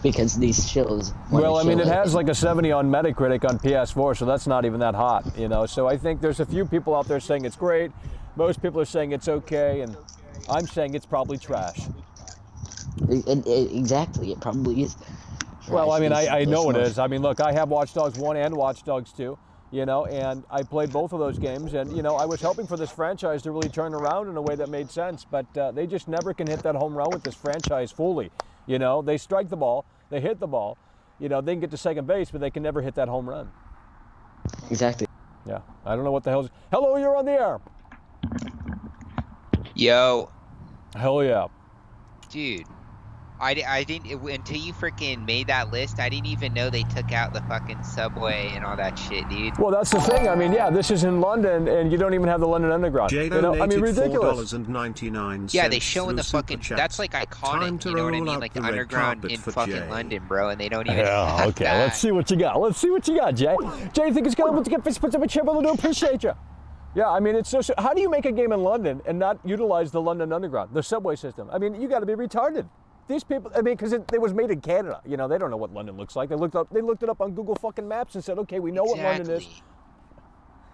S14: because these shows.
S3: Well, I mean, it has like a 70 on Metacritic on PS4, so that's not even that hot, So I think there's a few people out there saying it's great. Most people are saying it's okay, and I'm saying it's probably trash.
S14: Exactly, it probably is.
S3: Well, I mean, I know it is. I mean, look, I have Watch Dogs 1 and Watch Dogs 2, and I played both of those games, and, I was hoping for this franchise to really turn around in a way that made sense, but they just never can hit that home run with this franchise fully. They strike the ball, they hit the ball, they can get to second base, but they can never hit that home run.
S14: Exactly.
S3: Yeah, I don't know what the hell's... Hello, you're on the air.
S15: Yo.
S3: Hell yeah.
S15: Dude. I didn't until you freaking made that list. I didn't even know they took out the fucking subway and all that shit, dude.
S3: Well, that's the thing. I mean, yeah, this is in London, and you don't even have the London Underground. I mean, ridiculous.
S15: Yeah, they showing the fucking. That's like iconic. You know what I mean? Like the Underground in fucking London, bro, and they don't even.
S3: Yeah, okay.
S15: That.
S3: Let's see what you got. Let's see what you got, Jay. Jay, you think it's gonna get fist put up a chip? I do appreciate you. Yeah, I mean, it's so. How do you make a game in London and not utilize the London Underground, the subway system? I mean, you got to be retarded. These people, I mean, because it was made in Canada. They don't know what London looks like. They looked it up on Google fucking Maps and said, okay, we know what London is.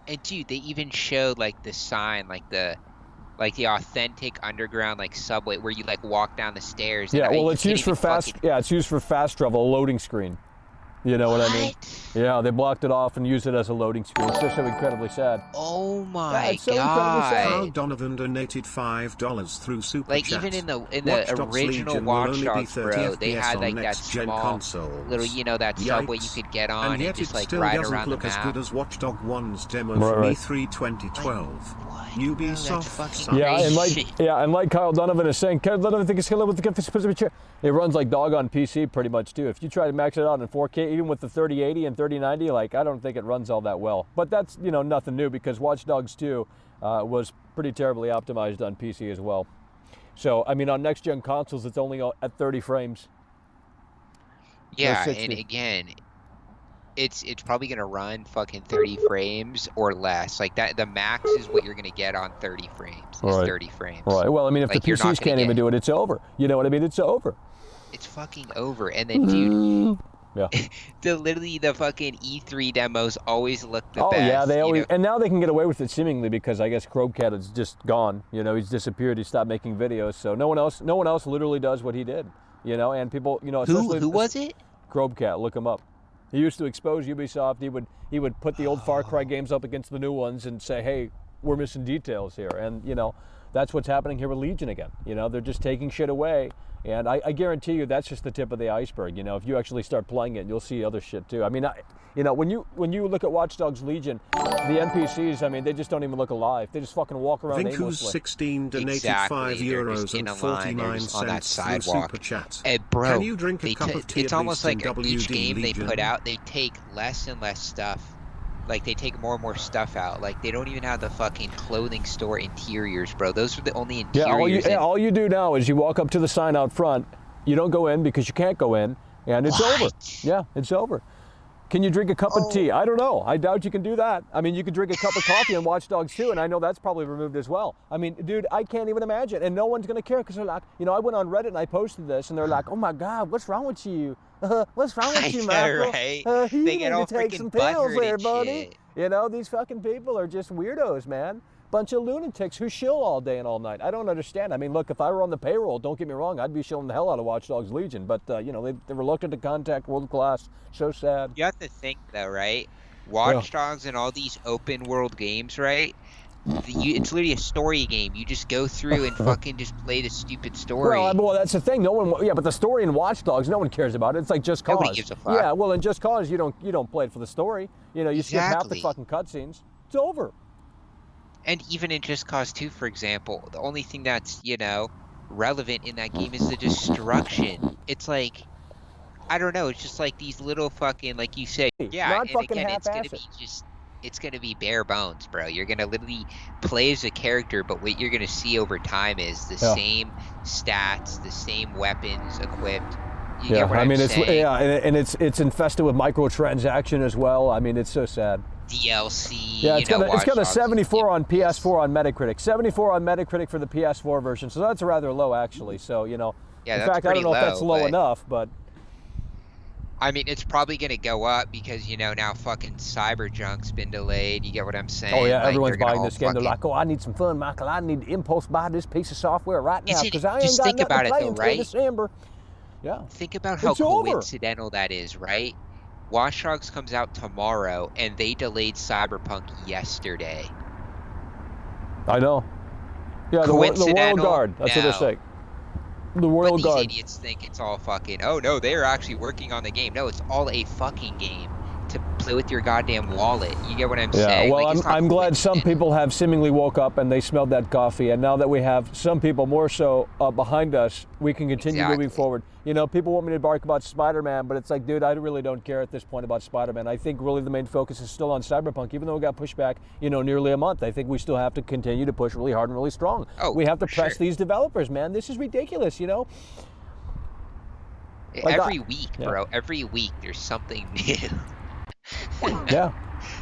S15: And dude, they even showed like the sign, like the authentic underground like subway where you like walk down the stairs.
S3: Yeah, well, it's used for fast. Yeah, it's used for fast travel, a loading screen. You know what I mean? Yeah, they blocked it off and used it as a loading screen. It's just so incredibly sad.
S15: Oh my
S3: so
S15: god!
S4: Carl Donovan donated $5 through Super
S15: Like
S4: Chat.
S15: even in the original Watch Dogs, bro, they had like that small little, that subway you could get on and just like ride around the map.
S4: Yet it still doesn't look as good as Watch Dog 1's demo from E3 2012. Ubisoft.
S3: And like Kyle Donovan is saying, Kyle Donovan thinks it's with the it runs like dog on PC pretty much too. If you try to max it out in 4K, even with the 3080 and 3090, like I don't think it runs all that well. But that's nothing new because Watch Dogs 2 was pretty terribly optimized on PC as well. So I mean on next gen consoles, it's only at 30 frames.
S15: Yeah, and again, it's probably gonna run fucking 30 frames or less. Like that, the max is what you're gonna get on 30 frames. Is 30 frames.
S3: Right. Well, I mean, if the PCs can't even do it, it's over. You know what I mean? It's over.
S15: It's fucking over. And then, dude,
S3: yeah,
S15: literally the fucking E3 demos always look the best.
S3: Oh yeah, they always, and now they can get away with it seemingly because I guess Krobcat is just gone. He's disappeared. He stopped making videos, so no one else literally does what he did. And people,
S15: who was it?
S3: Krobcat, look him up. He used to expose Ubisoft. He would put the old Far Cry games up against the new ones and say, hey, we're missing details here. And, that's what's happening here with Legion again. They're just taking shit away. And I guarantee you that's just the tip of the iceberg. If you actually start playing it, you'll see other shit too. I mean, when you look at Watch Dogs Legion, the NPCs, I mean, they just don't even look alive. They just fucking walk around aimlessly.
S4: Vinkus16 donated €5 and 49 cents through Super Chat.
S15: Bro,
S4: Can you drink a cup of tea
S15: it's almost like
S4: WD
S15: each game
S4: Legion?
S15: they put out, they take less and less stuff. Like they take more and more stuff out. Like they don't even have the fucking clothing store interiors, bro. Those are the only interiors.
S3: All you do now is you walk up to the sign out front. You don't go in because you can't go in, and it's over. Yeah, it's over. Can you drink a cup of tea? I don't know. I doubt you can do that. I mean, you can drink a cup of coffee on Watch Dogs 2, and I know that's probably removed as well. I mean, dude, I can't even imagine. And no one's going to care because they're like, I went on Reddit and I posted this, and they're like, oh my God, what's wrong with you? What's wrong with you, Michael?
S15: Right?
S3: You
S15: They get all
S3: need to take
S15: freaking
S3: some pills
S15: butthurt
S3: there,
S15: and
S3: buddy.
S15: shit.
S3: These fucking people are just weirdos, man. Bunch of lunatics who shill all day and all night. I don't understand. I mean, look, if I were on the payroll, don't get me wrong, I'd be shilling the hell out of Watch Dogs Legion. But, they're reluctant to contact world class. So sad.
S15: You have to think, though, right? Watch Dogs and all these open world games, right? It's literally a story game. You just go through and fucking just play the stupid story.
S3: Well, that's the thing. No one. Yeah, but the story in Watch Dogs, no one cares about it. It's like Just Cause.
S15: Nobody gives a fuck.
S3: Yeah, well, in Just Cause, you don't play it for the story. You skip half the fucking cutscenes. It's over.
S15: And even in Just Cause 2, for example, the only thing that's, relevant in that game is the destruction. It's like, I don't know, it's just like these little fucking, like you said,
S3: Not
S15: and again, it's
S3: half-assed.
S15: gonna be it's gonna be bare bones, bro. You're gonna literally play as a character, but what you're gonna see over time is the same stats, the same weapons equipped. You get what I'm saying?
S3: and it's infested with microtransaction as well. I mean, it's so sad.
S15: DLC.
S3: Yeah, it's got a 74 on PS4 on Metacritic. 74 on Metacritic for the PS4 version, so that's rather low actually. So in fact, I don't know if that's low enough, but
S15: I mean, it's probably gonna go up because now fucking Cyberjunk's been delayed. You get what I'm saying?
S3: Oh yeah,
S15: like,
S3: everyone's buying this game. They're like, I need some fun, Michael. I need to impulse buy this piece of software right now because I ain't got nothing to play until December. Yeah.
S15: Think about how coincidental that is, right? Watch Dogs comes out tomorrow, and they delayed Cyberpunk yesterday.
S3: I know. Yeah, the Royal Guard. That's what they're saying. The Royal Guard.
S15: These idiots think it's all fucking, oh no, they're actually working on the game. No, it's all a fucking game to play with your goddamn wallet. You get what I'm saying?
S3: Well,
S15: like,
S3: I'm glad some people have seemingly woke up and they smelled that coffee, and now that we have some people more so behind us, we can continue moving forward. People want me to bark about Spider-Man, but it's like, dude, I really don't care at this point about Spider-Man. I think really the main focus is still on Cyberpunk, even though we got pushed back, nearly a month. I think we still have to continue to push really hard and really strong. We have to press these developers, man. This is ridiculous,
S15: Every week, bro. Every week there's something new.
S3: Yeah.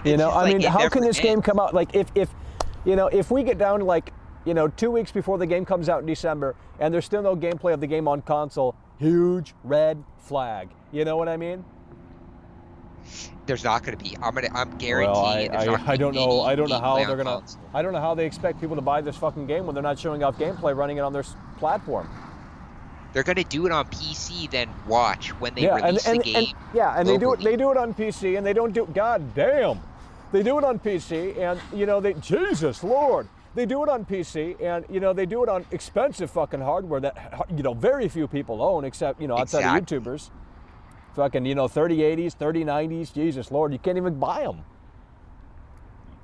S3: I mean, how can this game come out? Like, if we get down to 2 weeks before the game comes out in December and there's still no gameplay of the game on console, huge red flag. You know what I mean?
S15: There's not going to be. I'm guaranteeing.
S3: Well, I don't know. I don't know how they're gonna. I don't know how they expect people to buy this fucking game when they're not showing off gameplay running it on their platform.
S15: They're gonna do it on PC, then watch when they release the game.
S3: And they do it on PC, and they don't do. God damn, they do it on PC, and Jesus Lord, they do it on PC, and they do it on expensive fucking hardware that very few people own, except outside of YouTubers. Fucking 3080s, 3090s. Jesus Lord, you can't even buy them.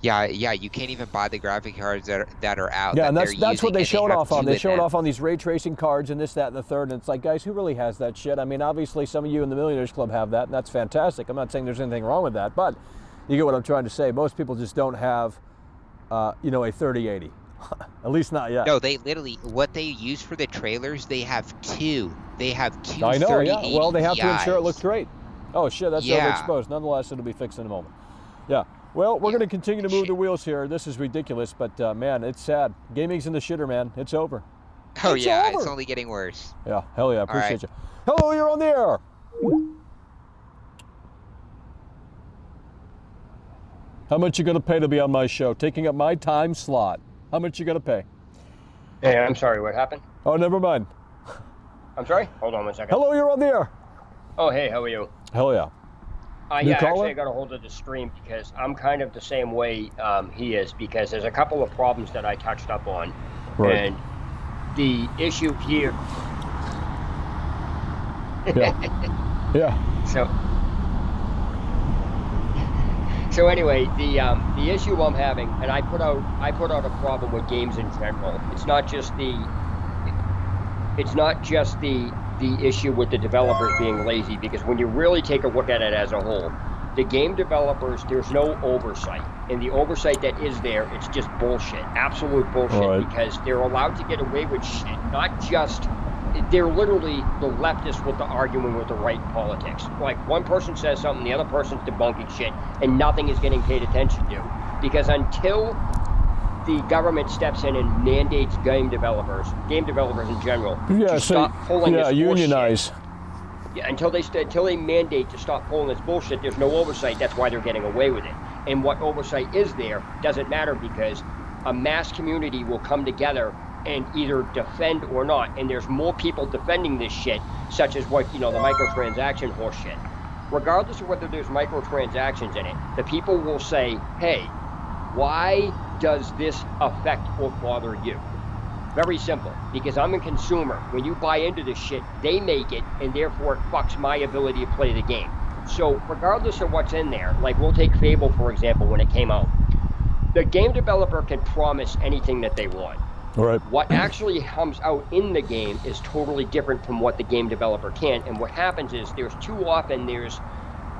S15: Yeah, you can't even buy the graphic cards that are out.
S3: Yeah, and that's what they showed off on. They showed off on these ray tracing cards and this, that, and the third. And it's like, guys, who really has that shit? I mean, obviously, some of you in the Millionaires Club have that, and that's fantastic. I'm not saying there's anything wrong with that, but you get what I'm trying to say. Most people just don't have, a 3080. At least not yet.
S15: No, they literally, what they use for the trailers, they have two. They have two.
S3: I know, yeah. Well, they have to ensure it looks great. Oh shit, that's overexposed. Nonetheless, it'll be fixed in a moment. Yeah. Well, we're going to continue to move the wheels here. This is ridiculous, but man, it's sad. Gaming's in the shitter, man. It's over.
S15: Oh yeah, it's only getting worse.
S3: Yeah, hell yeah, appreciate you. Hello, you're on the air. How much you going to pay to be on my show? Taking up my time slot. How much you going to pay?
S16: Hey, I'm sorry, what happened?
S3: Oh, never mind.
S16: I'm sorry? Hold on 1 second.
S3: Hello, you're on the air.
S16: Oh, hey, how are you?
S3: Hell yeah.
S16: Yeah, actually I got a hold of the stream because I'm kind of the same way he is, because there's a couple of problems that I touched up on.
S3: Right.
S16: And the issue here...
S3: Yeah. Yeah.
S16: So anyway, the issue I'm having, and I put out a problem with games in general. It's not just the issue with the developers being lazy, because when you really take a look at it as a whole, the game developers, there's no oversight. And the oversight that is there, it's just bullshit, absolute bullshit, because they're allowed to get away with shit, not just they're literally the leftists with the arguing with the right politics. Like, one person says something, the other person's debunking shit, and nothing is getting paid attention to. Because until the government steps in and mandates game developers in general, to stop pulling this
S3: unionize.
S16: bullshit. Yeah, until they mandate to stop pulling this bullshit, there's no oversight. That's why they're getting away with it. And what oversight is there doesn't matter, because a mass community will come together and either defend or not. And there's more people defending this shit, such as what, the microtransaction horse shit. Regardless of whether there's microtransactions in it, the people will say, hey, why does this affect or bother you? Very simple, because I'm a consumer. When you buy into this shit, they make it, and therefore it fucks my ability to play the game. So regardless of what's in there, like we'll take Fable, for example, when it came out. The game developer can promise anything that they want.
S3: Right.
S16: What actually comes out in the game is totally different from what the game developer can. And what happens is there's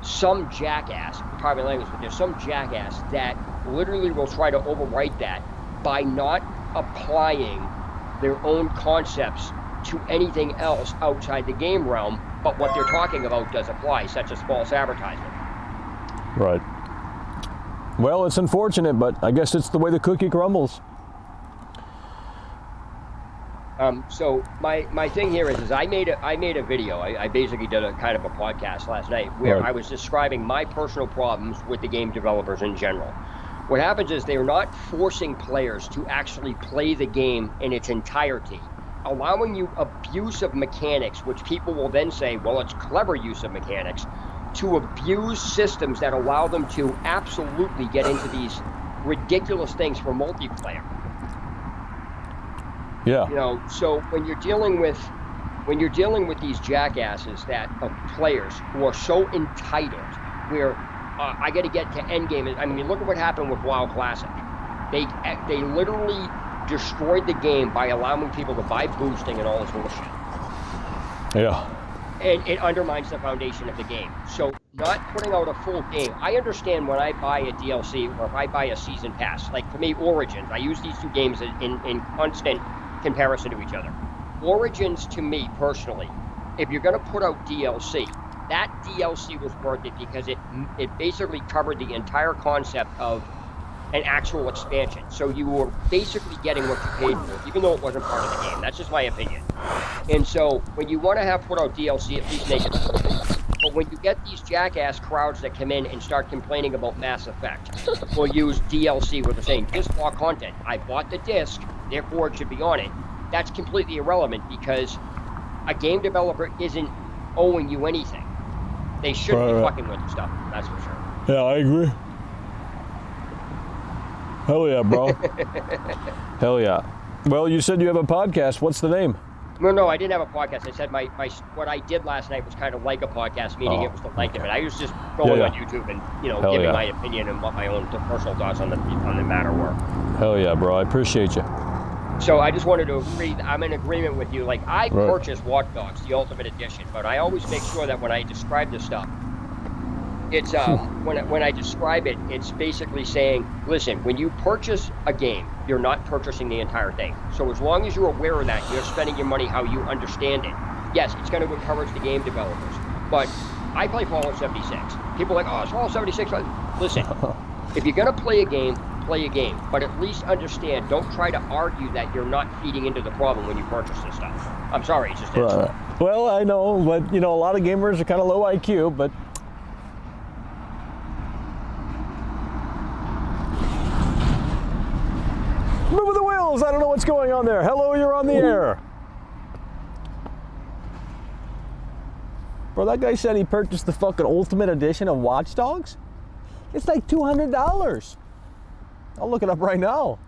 S16: some jackass, pardon my language, but there's some jackass that literally will try to overwrite that by not applying their own concepts to anything else outside the game realm, but what they're talking about does apply, such as false advertisement.
S3: Right. Well, it's unfortunate, but I guess it's the way the cookie crumbles.
S16: So my thing here is I made a video. I basically did a kind of a podcast last night where I was describing my personal problems with the game developers in general. What happens is they're not forcing players to actually play the game in its entirety, allowing you abuse of mechanics, which people will then say, well, it's clever use of mechanics, to abuse systems that allow them to absolutely get into these ridiculous things for multiplayer.
S3: Yeah.
S16: So when you're dealing with these jackasses of players who are so entitled, where I got to get to endgame. I mean, look at what happened with WoW Classic. They literally destroyed the game by allowing people to buy boosting and all this bullshit.
S3: Yeah.
S16: And it undermines the foundation of the game. So not putting out a full game. I understand when I buy a DLC or if I buy a season pass. Like for me, Origins. I use these two games in constant comparison to each other. Origins, to me personally, if you're going to put out DLC, that DLC was worth it because it basically covered the entire concept of an actual expansion. So you were basically getting what you paid for, even though it wasn't part of the game. That's just my opinion. And so when you want to have put out DLC, at least make it worth it. But when you get these jackass crowds that come in and start complaining about Mass Effect, or use DLC where they're saying, disc block content, I bought the disc, therefore it should be on it, that's completely irrelevant because a game developer isn't owing you anything. They shouldn't be fucking with the stuff, that's for sure.
S3: Yeah, I agree. Hell yeah, bro. Hell yeah. Well, you said you have a podcast. What's the name?
S16: No, I didn't have a podcast. I said my what I did last night was kind of like a podcast, meaning it was the length of it. I was just going on YouTube and giving my opinion and what my own personal thoughts on the matter were.
S3: Hell yeah, bro. I appreciate you.
S16: So I just wanted to agree. I'm in agreement with you. Like I purchased Watch Dogs, the Ultimate Edition, but I always make sure that when I describe this stuff, it's when I describe it, it's basically saying, listen, when you purchase a game, you're not purchasing the entire thing. So as long as you're aware of that, you're spending your money how you understand it. Yes, it's going to encourage the game developers. But I play Fallout 76. People are like, oh, it's Fallout 76. Listen, if you're going to play a game, but at least understand, don't try to argue that you're not feeding into the problem when you purchase this stuff. I'm sorry, it's just
S3: Well, I know, but a lot of gamers are kind of low IQ, but move the wheels, I don't know what's going on there. Hello, you're on the air. Bro, that guy said he purchased the fucking Ultimate Edition of Watch Dogs? It's like $200. I'll look it up right now.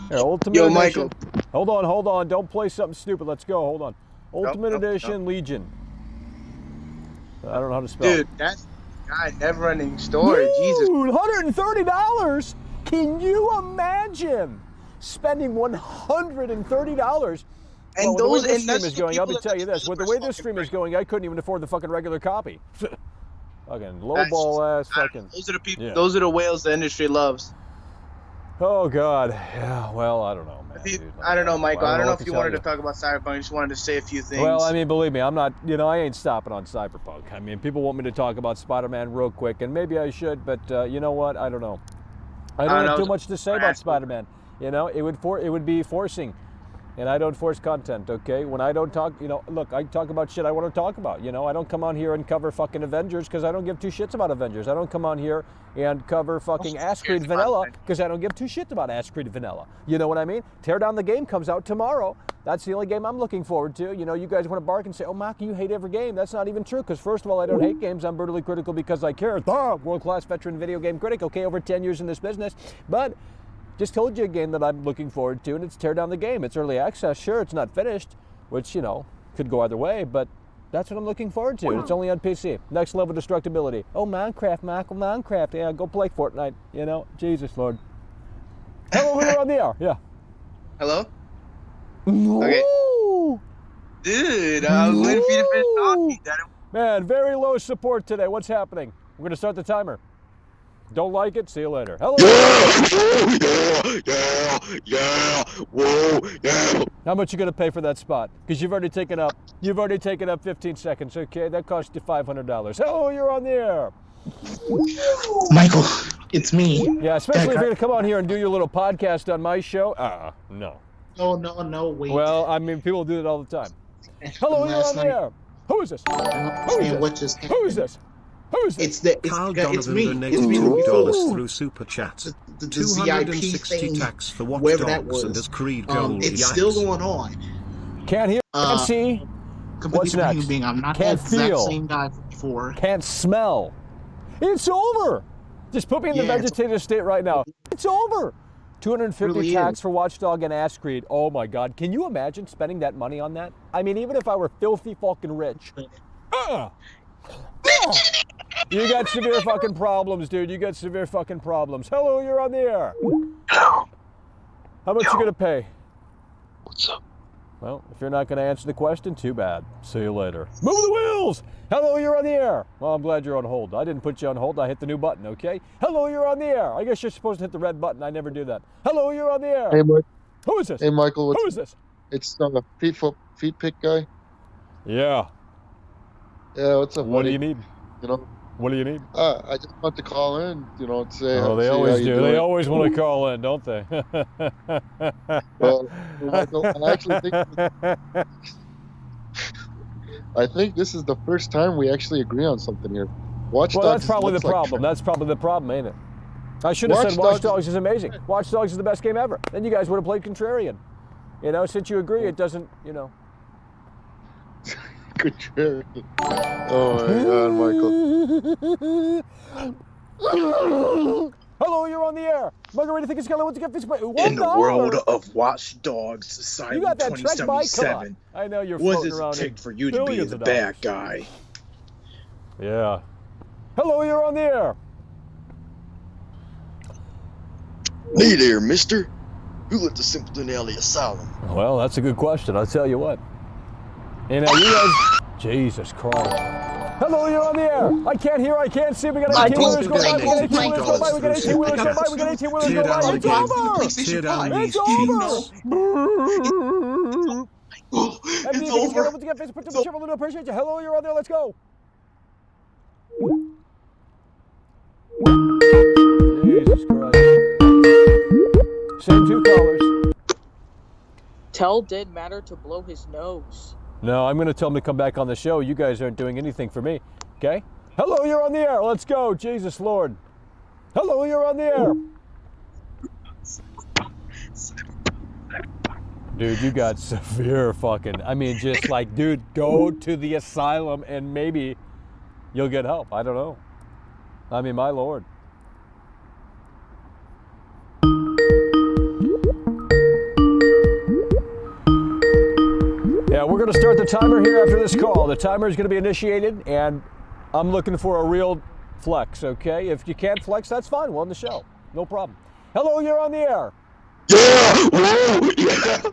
S3: Here, Ultimate Edition.
S17: Michael.
S3: Hold on. Don't play something stupid. Let's go. Hold on. Ultimate Edition Legion. I don't know how to spell.
S17: Dude, that's God, never-ending story.
S3: Dude,
S17: Jesus.
S3: $130. Can you imagine spending $130?
S17: And
S3: well,
S17: those
S3: the way this
S17: and
S3: stream is going, I'll tell you this: with the way this stream is going, I couldn't even afford the fucking regular copy. Fucking lowball ass fucking.
S17: Those are the people. Yeah. Those are the whales the industry loves.
S3: Oh God. Yeah. Well, I don't know, man. Dude,
S17: I don't know, Michael. I don't know if you wanted
S3: you.
S17: to talk about Cyberpunk. I just wanted to say a few things.
S3: Well, I mean, believe me, I'm not. I ain't stopping on Cyberpunk. I mean, people want me to talk about Spider-Man real quick, and maybe I should, but you know what? I don't know. I don't have too much to say about Spider-Man. It would be forcing. And I don't force content, okay? When I don't talk, look, I talk about shit I want to talk about. I don't come on here and cover fucking Avengers because I don't give two shits about Avengers. I don't come on here and cover fucking Ass Creed Vanilla because I don't give two shits about Ass Creed Vanilla. You know what I mean? Tear Down the Game comes out tomorrow. That's the only game I'm looking forward to. You guys want to bark and say, oh, Maki, you hate every game. That's not even true because, first of all, I don't hate games. I'm brutally critical because I care. World-class veteran video game critic, okay, over 10 years in this business. But just told you a game that I'm looking forward to, and it's Tear Down the Game. It's early access. Sure, it's not finished, which, could go either way, but that's what I'm looking forward to. It's only on PC. Next level destructibility. Oh, Minecraft, Michael, Minecraft. Yeah, go play Fortnite. Jesus, Lord. Hello, you're on the air. Yeah.
S17: Hello?
S3: No.
S17: Okay. Dude, I was waiting for you to finish talking.
S3: Man, very low support today. What's happening? We're going to start the timer. Don't like it? See you later. Hello. Yeah. How much you gonna pay for that spot? Because you've already taken up 15 seconds. Okay, that cost you $500. Hello, you're on the air.
S18: Michael, it's me.
S3: Yeah, especially if you're gonna come on here and do your little podcast on my show. No.
S18: No, wait.
S3: Well, I mean, people do it all the time. Hello, you're on the air. Who is this? Who is this?
S18: It's
S4: Carl
S18: it's
S4: Donovan
S18: me.
S4: donated
S18: It's me.
S4: $2 through Super Chat.
S18: The
S4: 260
S18: ZIP thing,
S4: tax for Watch
S18: wherever that
S4: Dogs
S18: was.
S4: and his Creed Gold.
S18: It's
S4: Yikes.
S18: still going on.
S3: Can't hear, can't see. What's next?
S18: Being, I'm not
S3: can't
S18: the exact
S3: feel.
S18: same guy from before.
S3: Can't smell. It's over. Just put me in the vegetative state right now. It's over. 250
S18: really
S3: tax for Watchdog and Ass Creed. Oh my God. Can you imagine spending that money on that? I mean, even if I were filthy fucking rich. You got severe fucking problems, dude. You got severe fucking problems. Hello, you're on the air. How much you gonna pay?
S18: What's up?
S3: Well, if you're not gonna answer the question, too bad. See you later. Move the wheels! Hello, you're on the air. Well, I'm glad you're on hold. I didn't put you on hold. I hit the new button, okay? Hello, you're on the air. I guess you're supposed to hit the red button. I never do that. Hello, you're on the air.
S19: Hey, Mike.
S3: Who is this?
S19: Hey, Michael.
S3: Who is this?
S19: It's feet pick guy.
S3: Yeah.
S19: Yeah, what's up,
S3: What
S19: buddy?
S3: do you need? What do you need?
S19: I just want to call in, and say.
S3: Oh, they
S19: say
S3: always
S19: how you
S3: do.
S19: doing.
S3: They always want to call in, don't they?
S19: Well, Michael, I actually think this is the first time we actually agree on something here. Watch
S3: well,
S19: Dogs
S3: that's probably the
S19: looks like
S3: problem. That's probably the problem, ain't it? I should have said Watch Dogs is amazing. Watch Dogs is the best game ever. Then you guys would have played Contrarian. Since you agree, it doesn't,
S19: Contrarian. Oh my God, Michael.
S3: Hello, you're on the air. Margarita think it's gonna want to get this
S18: In the world of Watch Dogs Asylum
S3: you got that Trek bike?
S18: 2077,
S3: I know you're
S18: what
S3: floating
S18: does
S3: around
S18: it take for you to be
S3: billions
S18: the
S3: of dollars.
S18: bad guy?
S3: Yeah. Hello, you're on the air.
S20: Hey there, mister. Who let the simpleton out of the asylum?
S3: Well, that's a good question. I'll tell you what. You guys... Jesus Christ. Hello, you're on the air. I can't hear, I can't see. We got 18-wheelers go by, we got 18-wheelers go by, we got 18-wheelers go by, we got 18-wheelers go by. It's over! It's over! Appreciate you. Hello, you're on there. Let's go. Jesus Christ. Same two callers.
S21: Tell Dead Matter to blow his nose.
S3: No, I'm going to tell him to come back on the show. You guys aren't doing anything for me, okay? Hello, you're on the air. Let's go. Jesus Lord. Hello, you're on the air. Dude, you got severe fucking... I mean, just like, dude, go to the asylum and maybe you'll get help. I don't know. I mean, my Lord. Yeah, we're going to start the timer here after this call. The timer is going to be initiated, and I'm looking for a real flex, okay? If you can't flex, that's fine. We'll end the show. No problem. Hello, you're on the air. Yeah!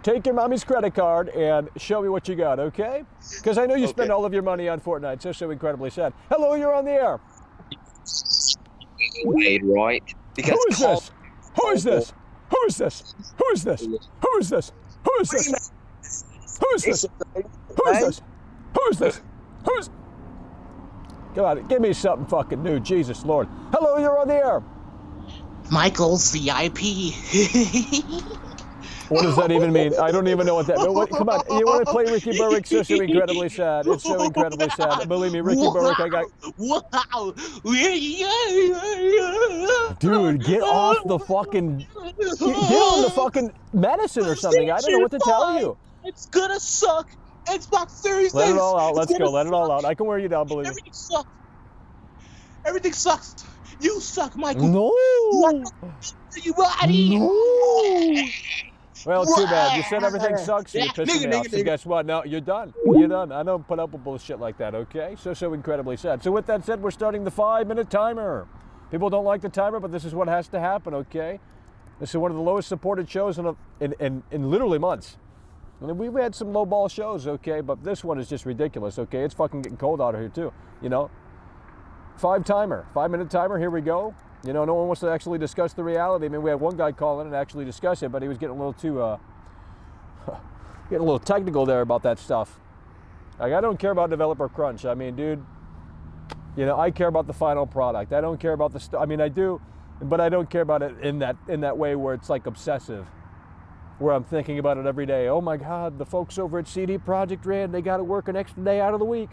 S3: Take your mommy's credit card and show me what you got, okay? Because I know you spend all of your money on Fortnite, so incredibly sad. Hello, you're on the air.
S22: Wait, right?
S3: Who is this? Who is this? Who is this? Who is this? Who is this? Who is this? Who is this? Who is this? Who is this? Who is? Come on, give me something fucking new, Jesus Lord. Hello, you're on the air.
S8: Michael CIP.
S3: What does that even mean? I don't even know what that means. Come on, you want to play Ricky Burrick? So incredibly sad. It's so incredibly sad. Believe me, Ricky Burrick, I got...
S8: Wow.
S3: Dude, get off the fucking... Get on the fucking medicine or something. I don't know what to tell you.
S8: It's gonna suck. Xbox Series.
S3: Let it all out. Let's go. Let it all out. I can wear you down, believe me.
S8: Everything sucks. Everything sucks. You suck, Michael.
S3: No.
S8: Everybody.
S3: No. Well, too bad. You said everything sucks, so you're pissing me off. So guess what? No, you're done. You're done. I don't put up with bullshit like that, okay? So incredibly sad. So with that said, we're starting the 5-minute timer. People don't like the timer, but this is what has to happen, okay? This is one of the lowest supported shows in literally months. I mean, we've had some low ball shows, okay, but this one is just ridiculous, okay? It's fucking getting cold out here too, you know? 5-minute timer, here we go. You know, no one wants to actually discuss the reality. I mean, we had one guy call in and actually discuss it, but he was getting a little too, getting a little technical there about that stuff. Like, I don't care about developer crunch. I mean, dude, you know, I care about the final product. I don't care about the I mean, I do, but I don't care about it in that way where it's like obsessive, where I'm thinking about it every day. Oh my God, the folks over at CD Projekt Red, they got to work an extra day out of the week.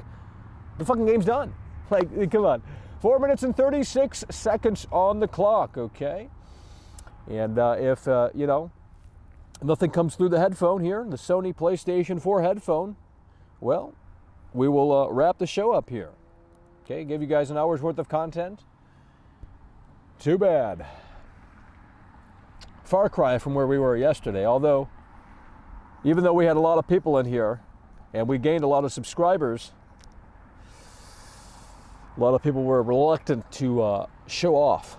S3: The fucking game's done. Like, come on. 4 minutes and 36 seconds on the clock, okay? And if, you know, nothing comes through the headphone here, the Sony PlayStation 4 headphone, well, we will wrap the show up here. Okay, give you guys an hour's worth of content. Too bad. Far cry from where we were yesterday, although, even though we had a lot of people in here, and we gained a lot of subscribers, a lot of people were reluctant to show off,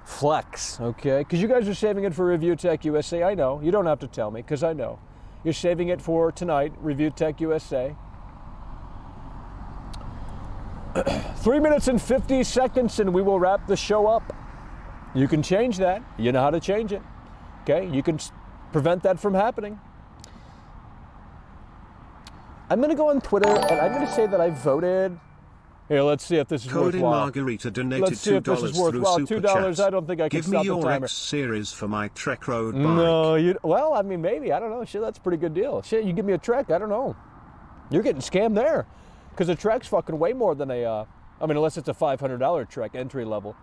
S3: flex, okay? Because you guys are saving it for Review Tech USA. I know. You don't have to tell me, because I know. You're saving it for tonight, Review Tech USA. 3 minutes and 50 seconds, and we will wrap the show up. You can change that. You know how to change it, okay? You can prevent that from happening. I'm going to go on Twitter, and I'm going to say that I voted... Here, let's see if this is
S4: Cody
S3: worthwhile.
S4: Margarita donated
S3: Let's see if this is worthwhile. $2, I don't think I can
S4: stop the timer. Give me your X series for my Trek Road bike.
S3: No, well, I mean, maybe. I don't know. Shit, that's a pretty good deal. Shit, you give me a Trek, I don't know. You're getting scammed there. Because a Trek's fucking way more than a, I mean, unless it's a $500 Trek entry level.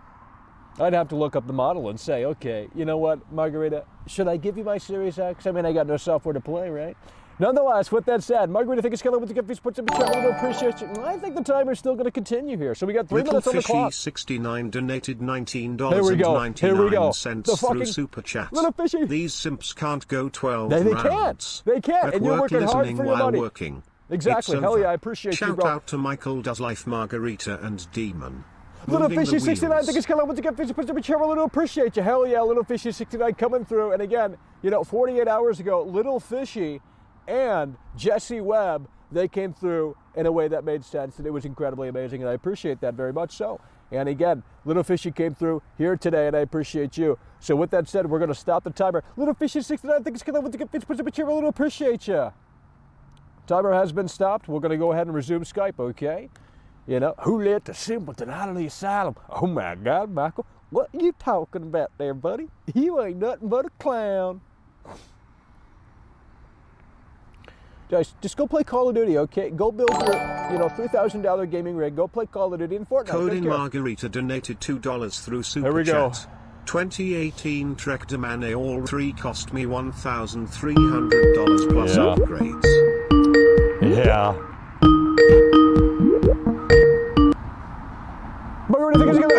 S3: I'd have to look up the model and say, okay, you know what, Margarita, should I give you my Series X? I mean, I got no software to play, right? Nonetheless, with that said, Margarita, think it's going to get these puts in the chat. We appreciate you. I think the timer's still going to continue here. So we got 3 minutes on the clock.
S4: Little Fishy69 donated $19.99
S3: Here we go.
S4: through Super Chat.
S3: Little Fishy.
S4: These simps can't go 12
S3: they
S4: rounds.
S3: They can't.
S4: At
S3: And you're
S4: work
S3: working hard
S4: listening
S3: for your
S4: while
S3: money.
S4: Working.
S3: Exactly. Hell yeah, I appreciate you, bro.
S4: Shout out to Michael Does Life, Margarita, and Demon.
S3: Little
S4: Moving
S3: Fishy
S4: the
S3: 69,
S4: wheels.
S3: think it's going to get Fishy, puts up a chair, Little appreciate you. Hell yeah, Little Fishy 69 coming through. And again, you know, 48 hours ago, Little Fishy and Jesse Webb, they came through in a way that made sense, and it was incredibly amazing, and I appreciate that very much so. And again, Little Fishy came through here today, and I appreciate you. So with that said, we're going to stop the timer. Little Fishy 69, think it's going to get Fishy, puts up a chair, Little appreciate you. Timer has been stopped. We're going to go ahead and resume Skype, okay? You know, who let the simpleton out of the asylum? Oh my God, Michael, what are you talking about there, buddy? You ain't nothing but a clown. Guys, just go play Call of Duty, okay? Go build your, you know, $3,000 gaming rig. Go play Call of Duty in Fortnite.
S4: Cody Margarita donated $2 through Super Chat. 2018 Trek Demane all 3 cost me $1,300 plus upgrades.
S3: Yeah.
S2: Who do you think is going to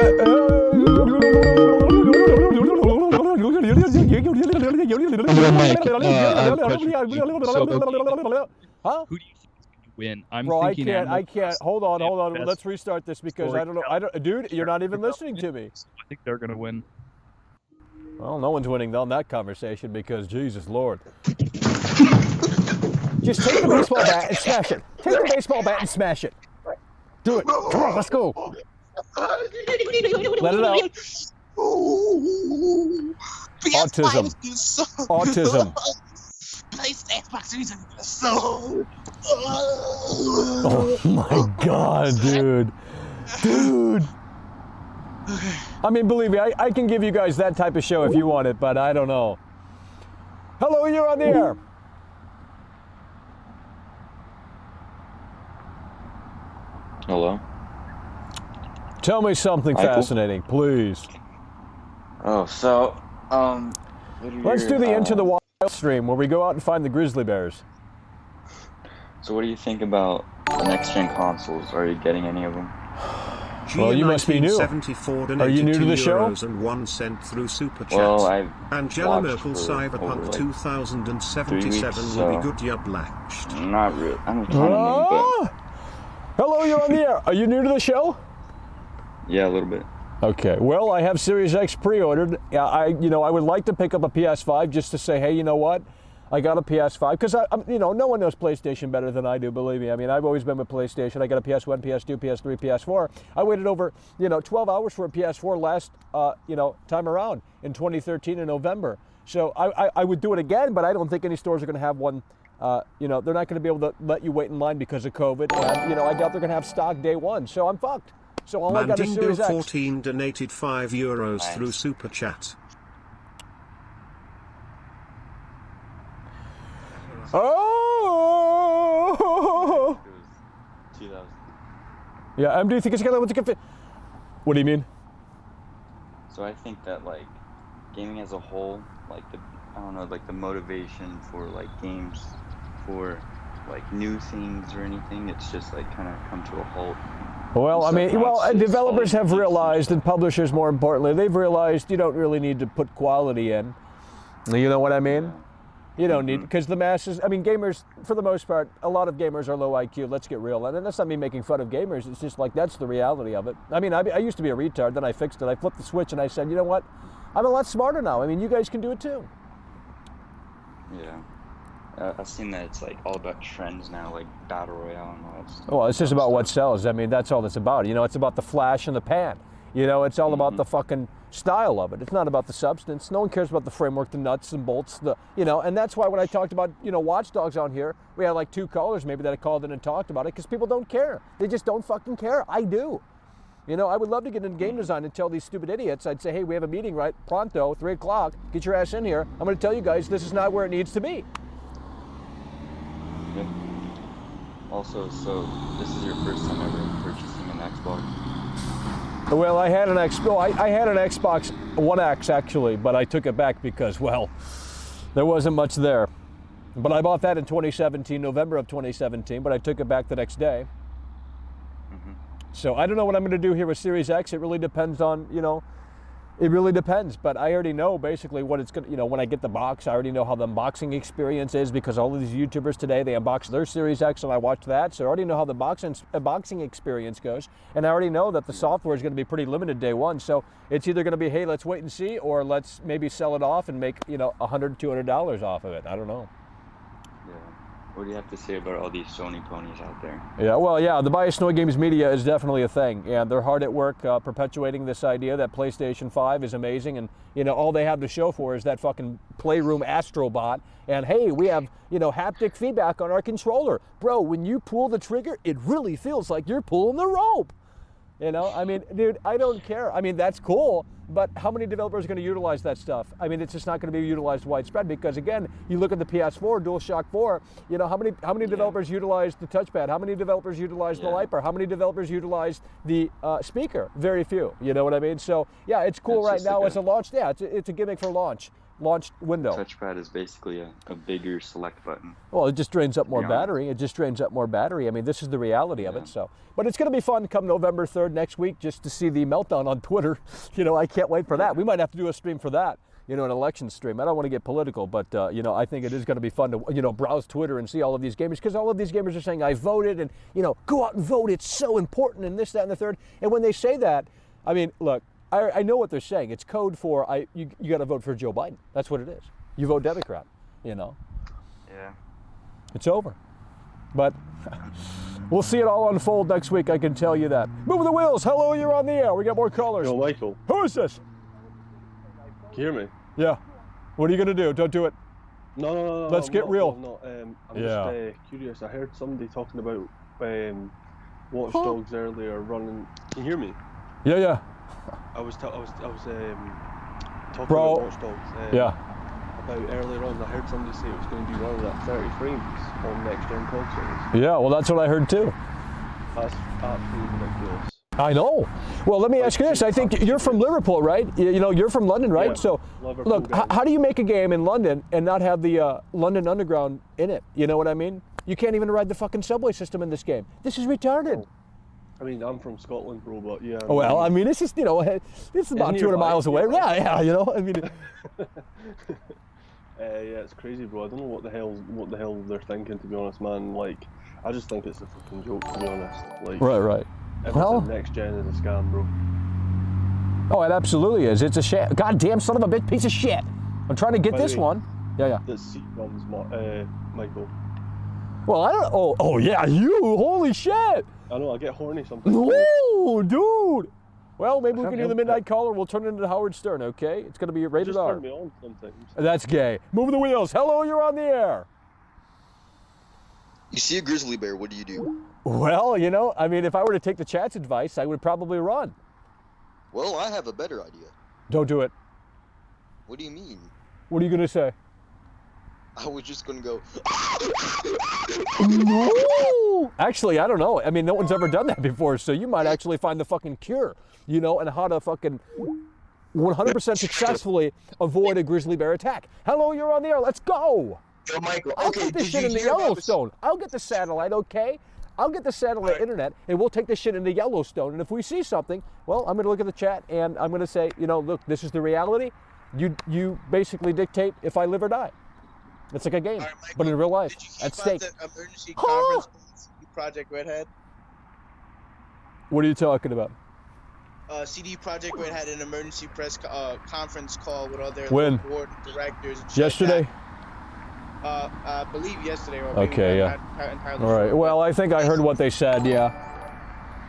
S2: win? I'm
S3: Bro,
S2: thinking
S3: I can't. Hold on. Let's restart this because I don't know. Dude, you're not even listening to me.
S2: I think they're going to win.
S3: Well, no one's winning on that conversation because Jesus Lord. Just take the baseball bat and smash it. Take the baseball bat and smash it. Do it. Come on, let's go. Let it out. Autism. Autism.
S8: Xbox Series is so.
S3: Oh my God, dude. Dude. I mean, believe me, I can give you guys that type of show if you want it, but I don't know. Hello, you're on the air.
S1: Hello.
S3: Tell me something
S1: Michael?
S3: fascinating, please.
S1: Oh, so,
S3: Let's do the Into the Wild stream where we go out and find the grizzly bears.
S1: So what do you think about the next-gen consoles? Are you getting any of them?
S3: Well, you must be new. Are you new to the show?
S4: And 1 cent through Super Chat.
S1: Well, I've
S4: Angela
S1: watched
S4: Merkel
S1: for
S4: Cyberpunk
S1: over, like,
S4: 2077
S1: 3 weeks,
S4: will be good, you blatched.
S1: Not really. I'm kind of new, but...
S3: Hello, you're on the air. Are you new to the show?
S1: Yeah, a little bit.
S3: Okay. Well, I have Series X pre-ordered. I would like to pick up a PS5 just to say, hey, you know what? I got a PS5 because no one knows PlayStation better than I do. Believe me. I mean, I've always been with PlayStation. I got a PS1, PS2, PS3, PS4. I waited over 12 hours for a PS4 last time around in 2013 in November. So I would do it again, but I don't think any stores are going to have one. They're not going to be able to let you wait in line because of COVID. And I doubt they're going to have stock day one. So I'm fucked. So all I got is Series X.
S4: 14 donated €5 through Super Chat.
S3: Oh!
S1: 2000.
S3: Yeah, do you think it's gonna fit? What do you mean?
S1: So I think that like gaming as a whole, like the motivation for like games for like new things or anything, it's just like kind of come to a halt.
S3: Well, developers have realized, and publishers more importantly, they've realized you don't really need to put quality in. You know what I mean? You don't need, because the masses, gamers, for the most part, a lot of gamers are low IQ, let's get real. And that's not me making fun of gamers, it's just like, that's the reality of it. I used to be a retard, then I fixed it. I flipped the switch and I said, you know what? I'm a lot smarter now. You guys can do it too.
S1: Yeah. I've seen that it's like all about trends now, like Battle Royale and all that stuff.
S3: Well, it's just about what sells. That's all it's about. It's about the flash and the pan. It's all about the fucking style of it. It's not about the substance. No one cares about the framework, the nuts and bolts, and that's why when I talked about, Watch Dogs on here, we had like 2 callers maybe that called in and talked about it because people don't care. They just don't fucking care. I do. I would love to get into game design and tell these stupid idiots, I'd say, hey, we have a meeting right pronto, 3 o'clock, get your ass in here. I'm going to tell you guys this is not where it needs to be.
S1: Yep. Also, so this is your first time ever purchasing an Xbox?
S3: Well, I had an Xbox One X actually, but I took it back because, well, there wasn't much there. But I bought that in 2017, November of 2017, but I took it back the next day. So I don't know what I'm going to do here with Series X. It really depends on, it really depends. But I already know basically what it's going to, when I get the box, I already know how the unboxing experience is because all of these YouTubers today, they unbox their Series X and I watched that. So I already know how the unboxing experience goes. And I already know that the software is going to be pretty limited day one. So it's either going to be, hey, let's wait and see, or let's maybe sell it off and make, $100, $200 off of it. I don't know.
S1: What do you have to say about all these Sony ponies out there?
S3: Yeah, well, yeah, the Bias Snow Games media is definitely a thing, and they're hard at work perpetuating this idea that PlayStation 5 is amazing, and, all they have to show for is that fucking Playroom Astrobot, and, hey, we have, haptic feedback on our controller. Bro, when you pull the trigger, it really feels like you're pulling the rope. Dude, I don't care. That's cool, but how many developers are going to utilize that stuff? It's just not going to be utilized widespread because, again, you look at the PS4, DualShock 4, how many developers utilized the touchpad? How many developers utilized the light bar? How many developers utilized the speaker? Very few. You know what I mean? So, yeah, it's cool right now as a launch. Yeah, it's a gimmick for launch window.
S1: The touchpad is basically a bigger select button.
S3: Well, it just drains up more battery. This is the reality of it. So, but it's going to be fun come November 3rd next week just to see the meltdown on Twitter. I can't wait for that. We might have to do a stream for that. An election stream. I don't want to get political, but I think it is going to be fun to browse Twitter and see all of these gamers because all of these gamers are saying I voted and go out and vote. It's so important and this, that, and the third. And when they say that, look. I know what they're saying. It's code for you got to vote for Joe Biden. That's what it is. You vote Democrat,
S1: Yeah.
S3: It's over. But we'll see it all unfold next week, I can tell you that. Move the wheels. Hello, you're on the air. We got more callers.
S19: Yo, Michael.
S3: Who is this?
S7: Can you hear me?
S3: Yeah. What are you gonna do? Don't do it.
S7: No.
S3: Let's get real.
S7: I'm
S3: Yeah.
S7: just curious. I heard somebody talking about Watch Dogs earlier running. Can you hear me?
S3: Yeah.
S7: I was talking
S3: Bro.
S7: about Watch Dogs. About earlier on, I heard somebody say it was going to be running at 30 frames on next-gen consoles.
S3: Yeah. Well, that's what I heard too.
S7: That's absolutely ridiculous.
S3: I know. Well, let me ask you this. I think you're from Liverpool, right? You know, you're from London, right?
S7: Yeah,
S3: so,
S7: Liverpool
S3: look,
S7: guy.
S3: how do you make a game in London and not have the London Underground in it? You know what I mean? You can't even ride the fucking subway system in this game. This is retarded.
S7: I mean, I'm from Scotland, bro, but yeah.
S3: Oh, well, I mean, it's just, you know, this is about 200 miles away. Yeah, you know, I mean.
S7: Yeah, it's crazy, bro. I don't know what the hell they're thinking, to be honest, man. Like, I just think it's a fucking joke, to be honest. Like,
S3: Right.
S7: Everything next gen is a scam, bro.
S3: Oh, it absolutely is. It's a shit. Goddamn son of a bitch, piece of shit. I'm trying to get
S7: By the
S3: this
S7: way,
S3: one. Yeah.
S7: The seat comes, Michael.
S3: Well, I don't. Oh yeah, you. Holy shit.
S7: I know. I get horny sometimes.
S3: Ooh, dude. Well, maybe we
S7: can't
S3: can do the
S7: help
S3: Midnight Caller. We'll turn it into Howard Stern, okay? It's going to be rated
S7: Just
S3: R.
S7: turn me on sometimes.
S3: That's gay. Move the wheels. Hello, you're on the air.
S20: You see a grizzly bear, what do you do?
S3: Well, you know, I mean, if I were to take the chat's advice, I would probably run.
S20: Well, I have a better idea.
S3: Don't do it.
S20: What do you mean?
S3: What are you going to say?
S20: I was just gonna go.
S3: No! Actually, I don't know. I mean, no one's ever done that before, so you might actually find the fucking cure, you know, and how to fucking 100% successfully avoid a grizzly bear attack. Hello, you're on the air. Let's go.
S20: Yo, Michael.
S3: I'll get this shit in the Yellowstone. I'll get the satellite, okay? I'll get the satellite internet, and we'll take this shit into Yellowstone. And if we see something, well, I'm going to look at the chat, and I'm going to say, you know, look, this is the reality. You basically dictate if I live or die. It's like a game, but in real life, at stake.
S13: That emergency conference CD Project Red had?
S3: What are you talking about?
S13: CD Project Red had an emergency press conference call with all their
S3: When?
S13: board of directors. And shit
S3: Yesterday?
S13: I believe yesterday. Or
S3: Okay, yeah.
S13: not entirely
S3: All right.
S13: sure,
S3: Well, I think I heard what they said, yeah.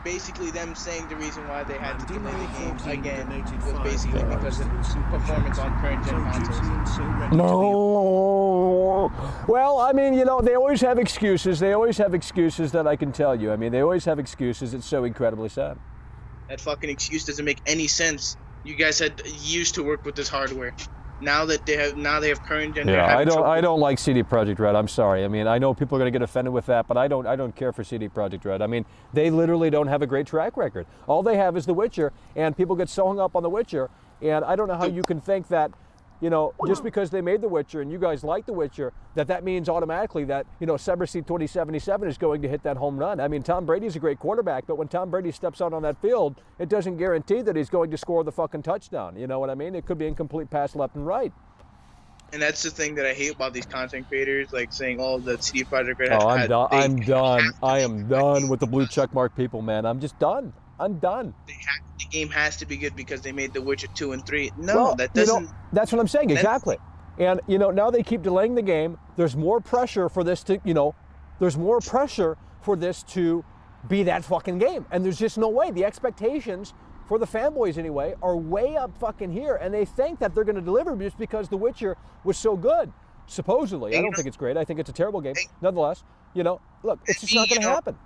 S13: basically them saying the reason why they had to delay the game again was basically because of performance on current gen consoles.
S3: No. Well, I mean, you know, they always have excuses. They always have excuses that I can tell you. I mean, they always have excuses. It's so incredibly sad.
S13: That fucking excuse doesn't make any sense. You guys had used to work with this hardware. Now they have current gen.
S3: Yeah, I don't like CD Projekt Red. I'm sorry. I mean, I know people are going to get offended with that, but I don't care for CD Projekt Red. I mean, they literally don't have a great track record. All they have is The Witcher, and people get so hung up on The Witcher, and I don't know how you can think that, you know, just because they made The Witcher and you guys like The Witcher, that means automatically that, you know, Severseed 2077 is going to hit that home run. I mean, Tom Brady's a great quarterback, but when Tom Brady steps out on that field, it doesn't guarantee that he's going to score the fucking touchdown. You know what I mean? It could be incomplete pass left and right.
S13: And that's the thing that I hate about these content creators, like saying, "Oh, the CD Projekt Red."
S3: Oh, I'm done. I'm done. I am done with the blue checkmark people, man. I'm just done. I'm done.
S13: The game has to be good because they made The Witcher 2 and 3. No,
S3: well,
S13: that doesn't.
S3: You know, that's what I'm saying. Exactly. And, you know, now they keep delaying the game. There's more pressure for this to, you know, there's more pressure for this to be that fucking game. And there's just no way. The expectations for the fanboys, anyway, are way up fucking here. And they think that they're going to deliver just because The Witcher was so good. Supposedly. I don't think it's great. I think it's a terrible game. Nonetheless, you know, look, it's just not going to happen.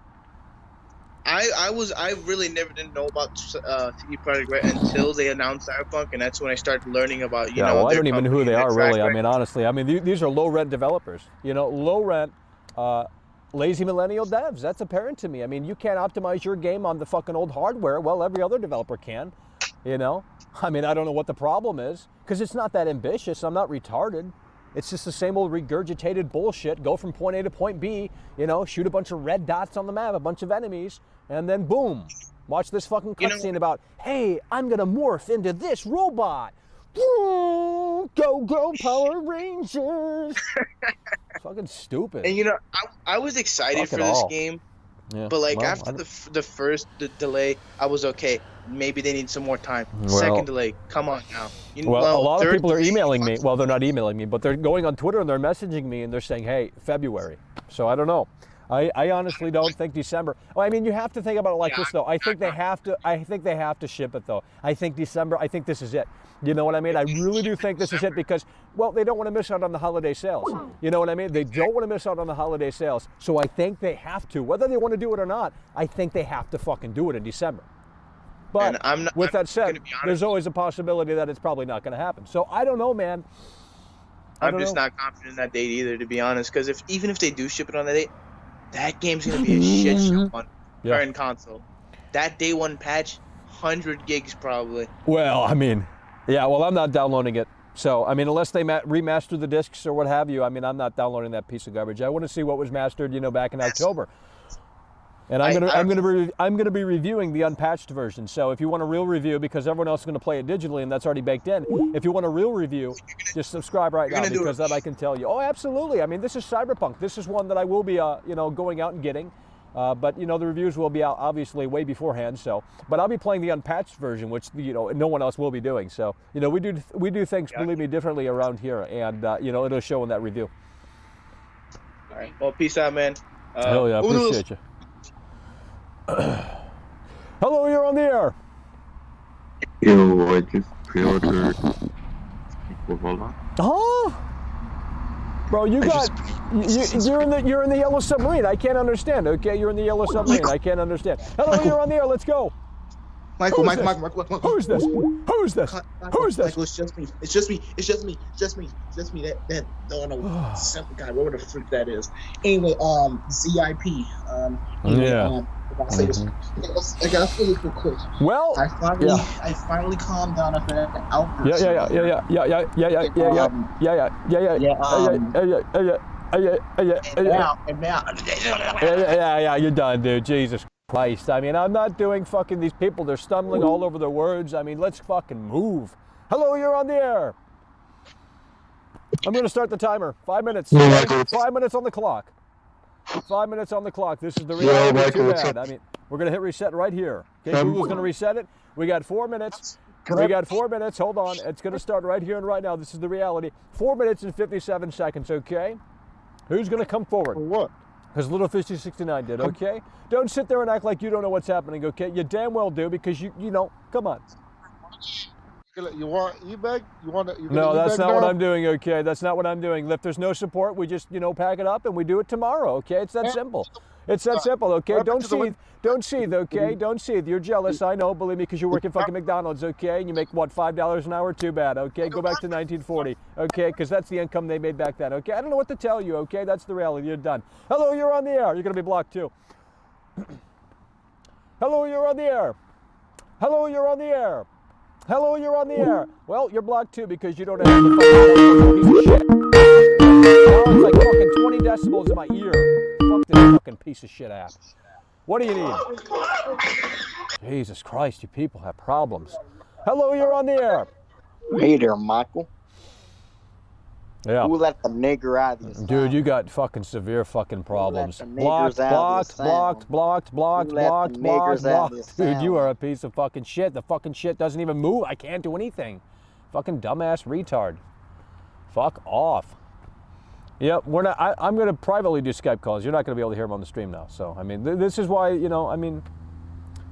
S13: I really never didn't know about CD Projekt Red until they announced Cyberpunk, and that's when I started learning about you know.
S3: Well, I don't even know who they are really.
S13: record.
S3: I mean, honestly, I mean these are low rent developers. You know, low rent, lazy millennial devs. That's apparent to me. I mean, you can't optimize your game on the fucking old hardware. Well, every other developer can. You know, I mean, I don't know what the problem is because it's not that ambitious. I'm not retarded. It's just the same old regurgitated bullshit. Go from point A to point B, you know, shoot a bunch of red dots on the map, a bunch of enemies, and then boom. Watch this fucking cutscene about, hey, I'm going to morph into this robot. Go, Power Rangers. Fucking stupid.
S13: And, you know, I was excited for this game.
S3: Yeah.
S13: But, like,
S3: Well,
S13: after the first delay, I was okay. Maybe they need some more time.
S3: Well-
S13: Second delay, come on now.
S3: Well, a lot of people are emailing me. Well, they're not emailing me, but they're going on Twitter and they're messaging me and they're saying, hey, February. So I don't know. I honestly don't think December. Well, I mean, you have to think about it like this, though. I think they have to ship it, though. I think December. I think this is it. You know what I mean? I really do think this is it because, well, they don't want to miss out on the holiday sales. You know what I mean? They don't want to miss out on the holiday sales. So I think they have to, whether they want to do it or not. I think they have to fucking do it in December. But with that said, there's always a possibility that it's probably not going to happen. So I don't know, man.
S17: I'm just not confident in that date either, to be honest. Because even if they do ship it on that date, that game's gonna be a shit show on current console. That day one patch, 100 gigs probably.
S3: Well, I mean, yeah. Well, I'm not downloading it. So I mean, unless they remaster the discs or what have you, I mean, I'm not downloading that piece of garbage. I want to see what was mastered, back in October. And I'm gonna be reviewing the unpatched version. So if you want a real review, because everyone else is gonna play it digitally and that's already baked in. If you want a real review, just subscribe right now because that I can tell you. Oh, absolutely. I mean, this is Cyberpunk. This is one that I will be, going out and getting. But the reviews will be out obviously way beforehand. So, but I'll be playing the unpatched version, which no one else will be doing. So we do things, believe me, differently around here, and it'll show in that review.
S17: All right. Well, peace out, man.
S3: Hell yeah, appreciate you. Hello, you're on the air.
S12: Yo, I just pre-ordered.
S3: Huh? Bro, you're in the yellow submarine. I can't understand. Okay, you're in the yellow submarine. I can't understand. Hello, you're on the air. Let's go.
S18: Michael.
S3: Who's this? Who's this? Who's this?
S18: Michael, it's just me. It's just me. That don't know. God, what the freak that is. Anyway, ZIP. I'll say this. I gotta say this real quick.
S3: Well,
S18: I finally calmed down after that outburst.
S3: Yeah, you're done, dude. Jesus Christ. I mean, I'm not doing fucking these people. They're stumbling all over their words. I mean, let's fucking move. Hello, you're on the air. I'm going to start the timer. 5 minutes. 5 minutes on the clock. 5 minutes on the clock. This is the reality. Too bad. I mean, we're going to hit reset right here. Okay, Google's going to reset it. We got 4 minutes. We got 4 minutes. Hold on. It's going to start right here and right now. This is the reality. 4 minutes and 57 seconds, okay? Who's going to come forward?
S19: For what?
S3: Because Little Fishy 69 did, okay? Don't sit there and act like you don't know what's happening, okay? You damn well do, because you know, come on.
S19: You want e-bag?
S3: No, that's not what I'm doing, okay? That's not what I'm doing. If there's no support, we just, pack it up and we do it tomorrow, okay? It's that simple. It's that simple, okay? Don't seethe, okay? Don't seethe. You're jealous, I know, believe me, because you work at fucking McDonald's, okay? And you make, what, $5 an hour? Too bad, okay? Go back to 1940, okay? Because that's the income they made back then, okay? I don't know what to tell you, okay? That's the reality. You're done. Hello, you're on the air. You're going to be blocked, too. Hello, you're on the air. Hello, you're on the air. Hello, you're on the air. Well, you're blocked, too, because you don't have the fucking piece of shit. Now it's like fucking 20 decibels in my ear. Fuck this fucking piece of shit app. What do you need? Jesus Christ, you people have problems. Hello, you're on the air.
S10: Hey there, Michael.
S3: Yeah.
S10: Who let the nigger out of this?
S3: Dude, you got fucking severe fucking problems. Blocked. Dude, you are a piece of fucking shit. The fucking shit doesn't even move. I can't do anything. Fucking dumbass retard. Fuck off. Yep, we're not. I'm going to privately do Skype calls. You're not going to be able to hear them on the stream now. So, I mean, this is why,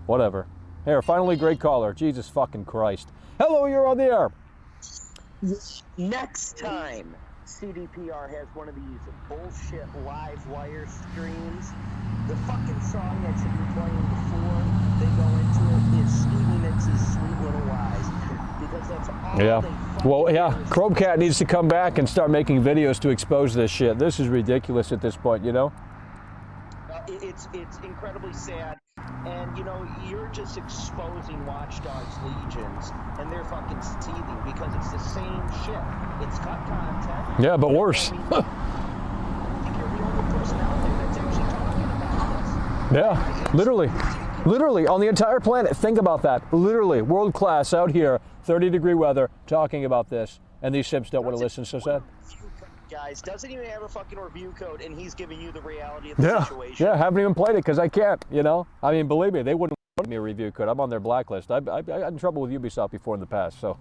S3: whatever. Here, finally, great caller. Jesus fucking Christ. Hello, you're on the air.
S22: Next time CDPR has one of these bullshit live wire streams, the fucking song that should be playing before they go into it is Stevie Nicks' Sweet Little Lies. Because that's all
S3: Chromecat needs to come back and start making videos to expose this shit. This is ridiculous at this point,
S22: It's incredibly sad. And, you're just exposing Watch Dogs Legions, and they're fucking seething because it's the same shit. It's cut content.
S3: Yeah, but worse.
S22: You're the only person out there that's actually talking about this.
S3: Yeah, literally, on the entire planet. Think about that. Literally, world class out here, 30-degree weather, talking about this, and these simps don't want to listen. So sad.
S22: Guys, doesn't even have a fucking review code, and he's giving you the reality of the situation.
S3: Yeah, haven't even played it because I can't, I mean, believe me, they wouldn't give me a review code. I'm on their blacklist. I got in trouble with Ubisoft before in the past, so.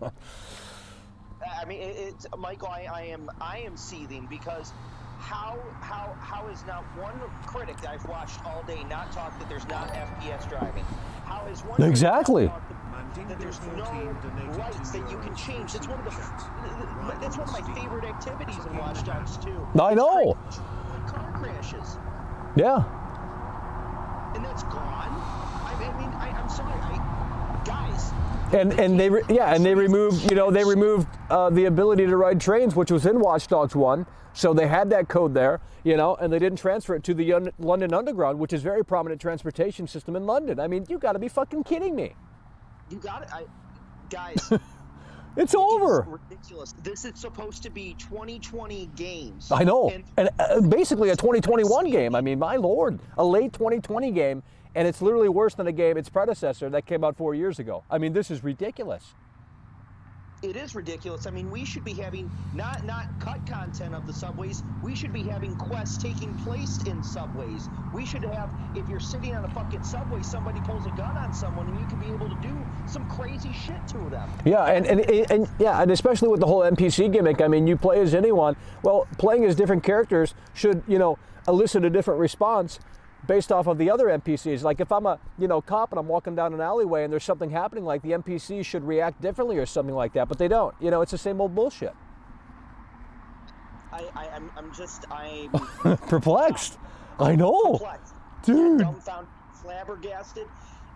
S22: I mean, it's Michael. I am seething because how is not one critic that I've watched all day not talk that there's not FPS driving? How is one
S3: exactly?
S22: That there's no lights that you can change. That's one of my favorite activities in Watch Dogs 2.
S3: I know.
S22: Car crashes.
S3: Yeah.
S22: And that's gone. I'm sorry, guys.
S3: And they removed the ability to ride trains, which was in Watch Dogs 1. So they had that code there, and they didn't transfer it to the London Underground, which is a very prominent transportation system in London. I mean, you got to be fucking kidding me.
S22: You got it, guys.
S3: It's over.
S22: Ridiculous. This is supposed to be 2020 games.
S3: I know, and basically a 2021 game. I mean, my lord, a late 2020 game, and it's literally worse than its predecessor that came out 4 years ago. I mean, this is ridiculous.
S22: It is ridiculous. I mean, we should be having not cut content of the subways. We should be having quests taking place in subways. We should have, if you're sitting on a fucking subway, somebody pulls a gun on someone, and you can be able to do some crazy shit to them.
S3: Yeah, and especially with the whole NPC gimmick. I mean, you play as anyone. Well, playing as different characters should, elicit a different response based off of the other NPCs. Like if I'm a cop and I'm walking down an alleyway and there's something happening, like the NPCs should react differently or something like that, but they don't. It's the same old bullshit.
S22: I'm
S3: perplexed. I know.
S22: Perplexed.
S3: Dude.
S22: Dumbfounded, flabbergasted,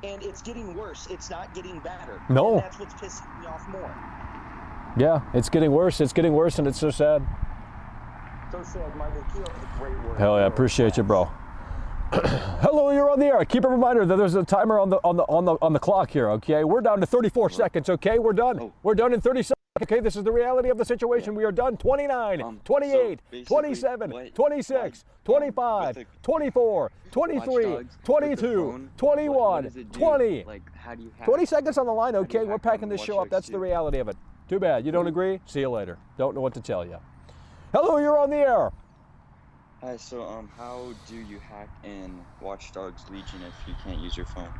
S22: and it's getting worse. It's not getting better.
S3: No.
S22: And that's what's pissing me off more.
S3: Yeah, it's getting worse. It's getting worse, and it's so sad.
S22: So sad, Michael. Keep up the great work.
S3: Hell yeah, I appreciate you, bro. Hello, you're on the air. Keep a reminder that there's a timer on the clock here. Okay, we're down to 34 seconds. Okay, we're done.
S1: Oh.
S3: We're done in 30 seconds. Okay, this is the reality of the situation. We are done. 29, 28, 27, 26, 25, 24, 23, 22, 21, 20.
S1: Like, how do you
S3: 20 seconds on the line. Okay, we're packing this show up. That's the reality of it. Too bad. You don't agree? See you later. Don't know what to tell you. Hello, you're on the air.
S1: Hi, so how do you hack in Watch Dogs Legion if you can't use your phone?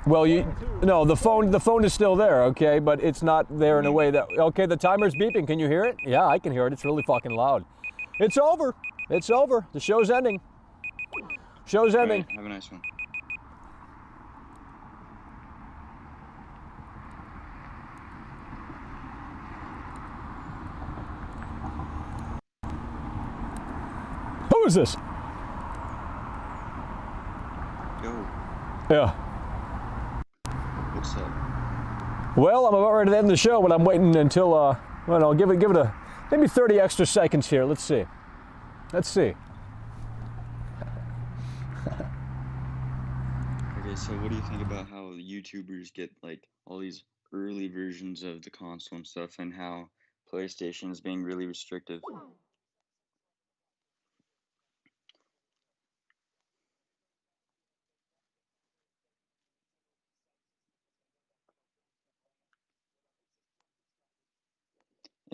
S3: Well, the phone is still there, okay, but it's not there in a way that, okay, the timer's beeping. Can you hear it? Yeah, I can hear it. It's really fucking loud. It's over. It's over. The show's ending. Show's ending.
S1: Right, have a nice one.
S3: Who is this?
S1: Yo.
S3: Yeah.
S1: What's up?
S3: Well, I'm about ready to end the show, but I'm waiting until, I'll give it maybe 30 extra seconds here. Let's see.
S1: Okay, so what do you think about how the YouTubers get, like, all these early versions of the console and stuff, and how PlayStation is being really restrictive?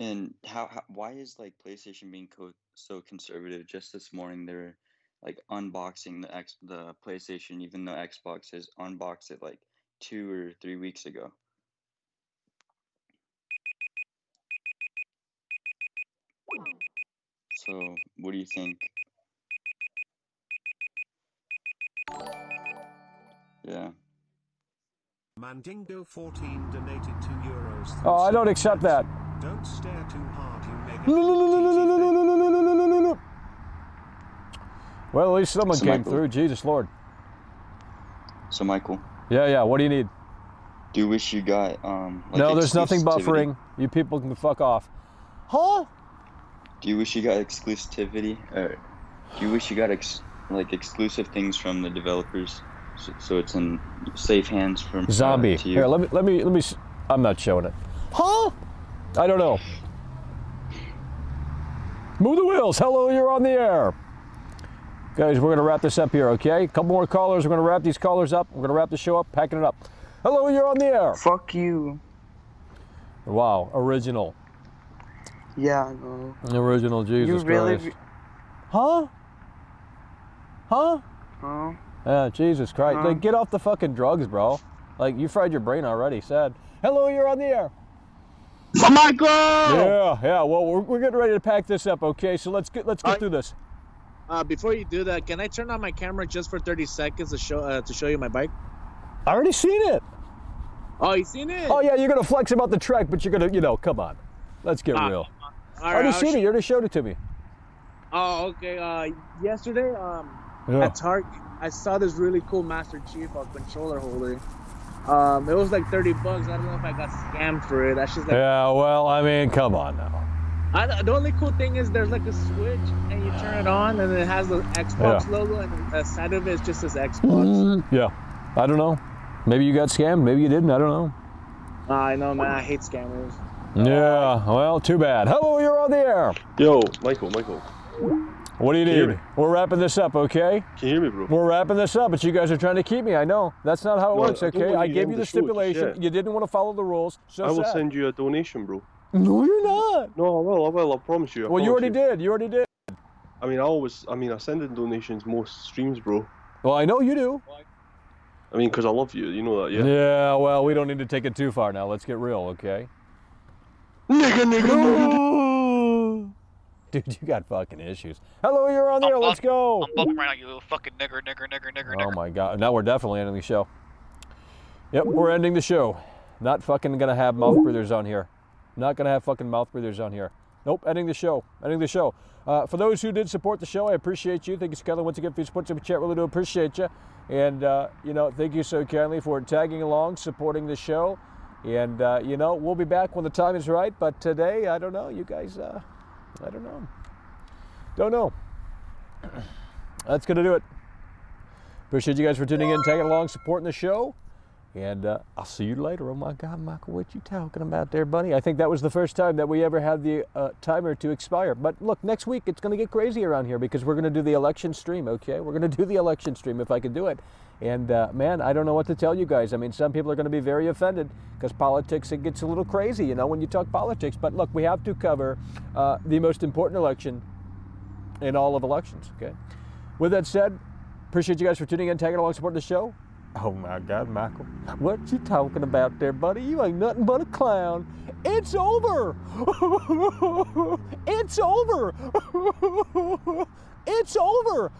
S1: And why is like PlayStation being so conservative? Just this morning, they're like unboxing the PlayStation, even though Xbox has unboxed it like 2 or 3 weeks ago. So, what do you think? Yeah.
S4: Mandingo 14 donated €2.
S3: Oh, I don't accept that.
S4: Don't stare too hard, you mega.
S3: No. Well, at least someone came
S1: Michael.
S3: through. Jesus Lord.
S1: So, Michael.
S3: Yeah. What do you need?
S1: Do you wish you got like
S3: no, there's nothing
S1: exclusivity?
S3: buffering. You people can fuck off. Huh?
S1: Do you wish you got exclusivity, or do you wish you got exclusive things from the developers, so it's in safe hands from
S3: Zombie.
S1: to you?
S3: Here, let me. I'm not showing it. Huh? I don't know. Move the wheels. Hello, you're on the air. Guys, we're gonna wrap this up here, okay? A couple more callers. We're gonna wrap these callers up. We're gonna wrap the show up, packing it up. Hello, you're on the air.
S10: Fuck you.
S3: Wow, original.
S10: Yeah, I know.
S3: Original, Jesus
S10: You really
S3: Christ. Huh?
S10: Huh?
S3: Yeah, Jesus Christ. Like, get off the fucking drugs, bro. Like, you fried your brain already, sad. Hello, you're on the air.
S13: Michael!
S3: Yeah. Well, we're getting ready to pack this up, okay? So let's get through this.
S13: Before you do that, can I turn on my camera just for 30 seconds to show you my bike?
S3: I already seen it.
S13: Oh, you seen it?
S3: Oh yeah, you're gonna flex about the Trek, but you're gonna, come on, let's get real. I already seen it. You already showed it to me.
S13: Oh, okay. Yesterday, at Target, I saw this really cool Master Chief controller holder. It was like $30. I don't know if I got scammed for it. That's just like.
S3: Yeah, well, I mean, come on now.
S13: The only cool thing is there's like a switch, and you turn it on, and it has the Xbox logo, and the side of it just says Xbox.
S3: Yeah, I don't know. Maybe you got scammed. Maybe you didn't. I don't know.
S13: I know, man. I hate scammers.
S3: Yeah, well, too bad. Hello, you're on the air.
S7: Yo, Michael.
S3: What do you need? We're wrapping this up, okay?
S7: Can you hear me, bro?
S3: We're wrapping this up, but you guys are trying to keep me. I know. That's not how it works, okay? I gave you the stipulation. You didn't want to follow the rules. So
S7: I will send you a donation, bro.
S3: No, you're not.
S7: No, I will. I promise you.
S3: Well, you already did. You already did.
S7: I mean, I send in donations most streams, bro.
S3: Well, I know you do.
S7: I mean, because I love you. You know that, yeah?
S3: Yeah, well, we don't need to take it too far now. Let's get real, okay?
S7: Nigga.
S3: Dude, you got fucking issues. Hello, you're on there. Let's go.
S8: I'm bugging right now, you little fucking nigger.
S3: Oh my god. Now we're definitely ending the show. Yep, we're ending the show. Not fucking gonna have mouth breathers on here. Not gonna have fucking mouth breathers on here. Nope, ending the show. Ending the show. For those who did support the show, I appreciate you. Thank you, Skyler, once again for your support. Super chat, really do appreciate you. And, thank you so kindly for tagging along, supporting the show. And, we'll be back when the time is right. But today, I don't know. You guys, I don't know. Don't know. That's going to do it. Appreciate you guys for tuning in, tagging along, supporting the show. And I'll see you later. Oh, my God, Michael, what you talking about there, buddy? I think that was the first time that we ever had the timer to expire. But look, next week it's going to get crazy around here because we're going to do the election stream, okay? We're going to do the election stream if I can do it. And, man, I don't know what to tell you guys. I mean, some people are going to be very offended because politics, it gets a little crazy, when you talk politics. But look, we have to cover the most important election in all of elections, okay? With that said, appreciate you guys for tuning in, tagging along, supporting the show. Oh my God, Michael, what you talking about there, buddy? You ain't nothing but a clown. It's over. It's over. It's over.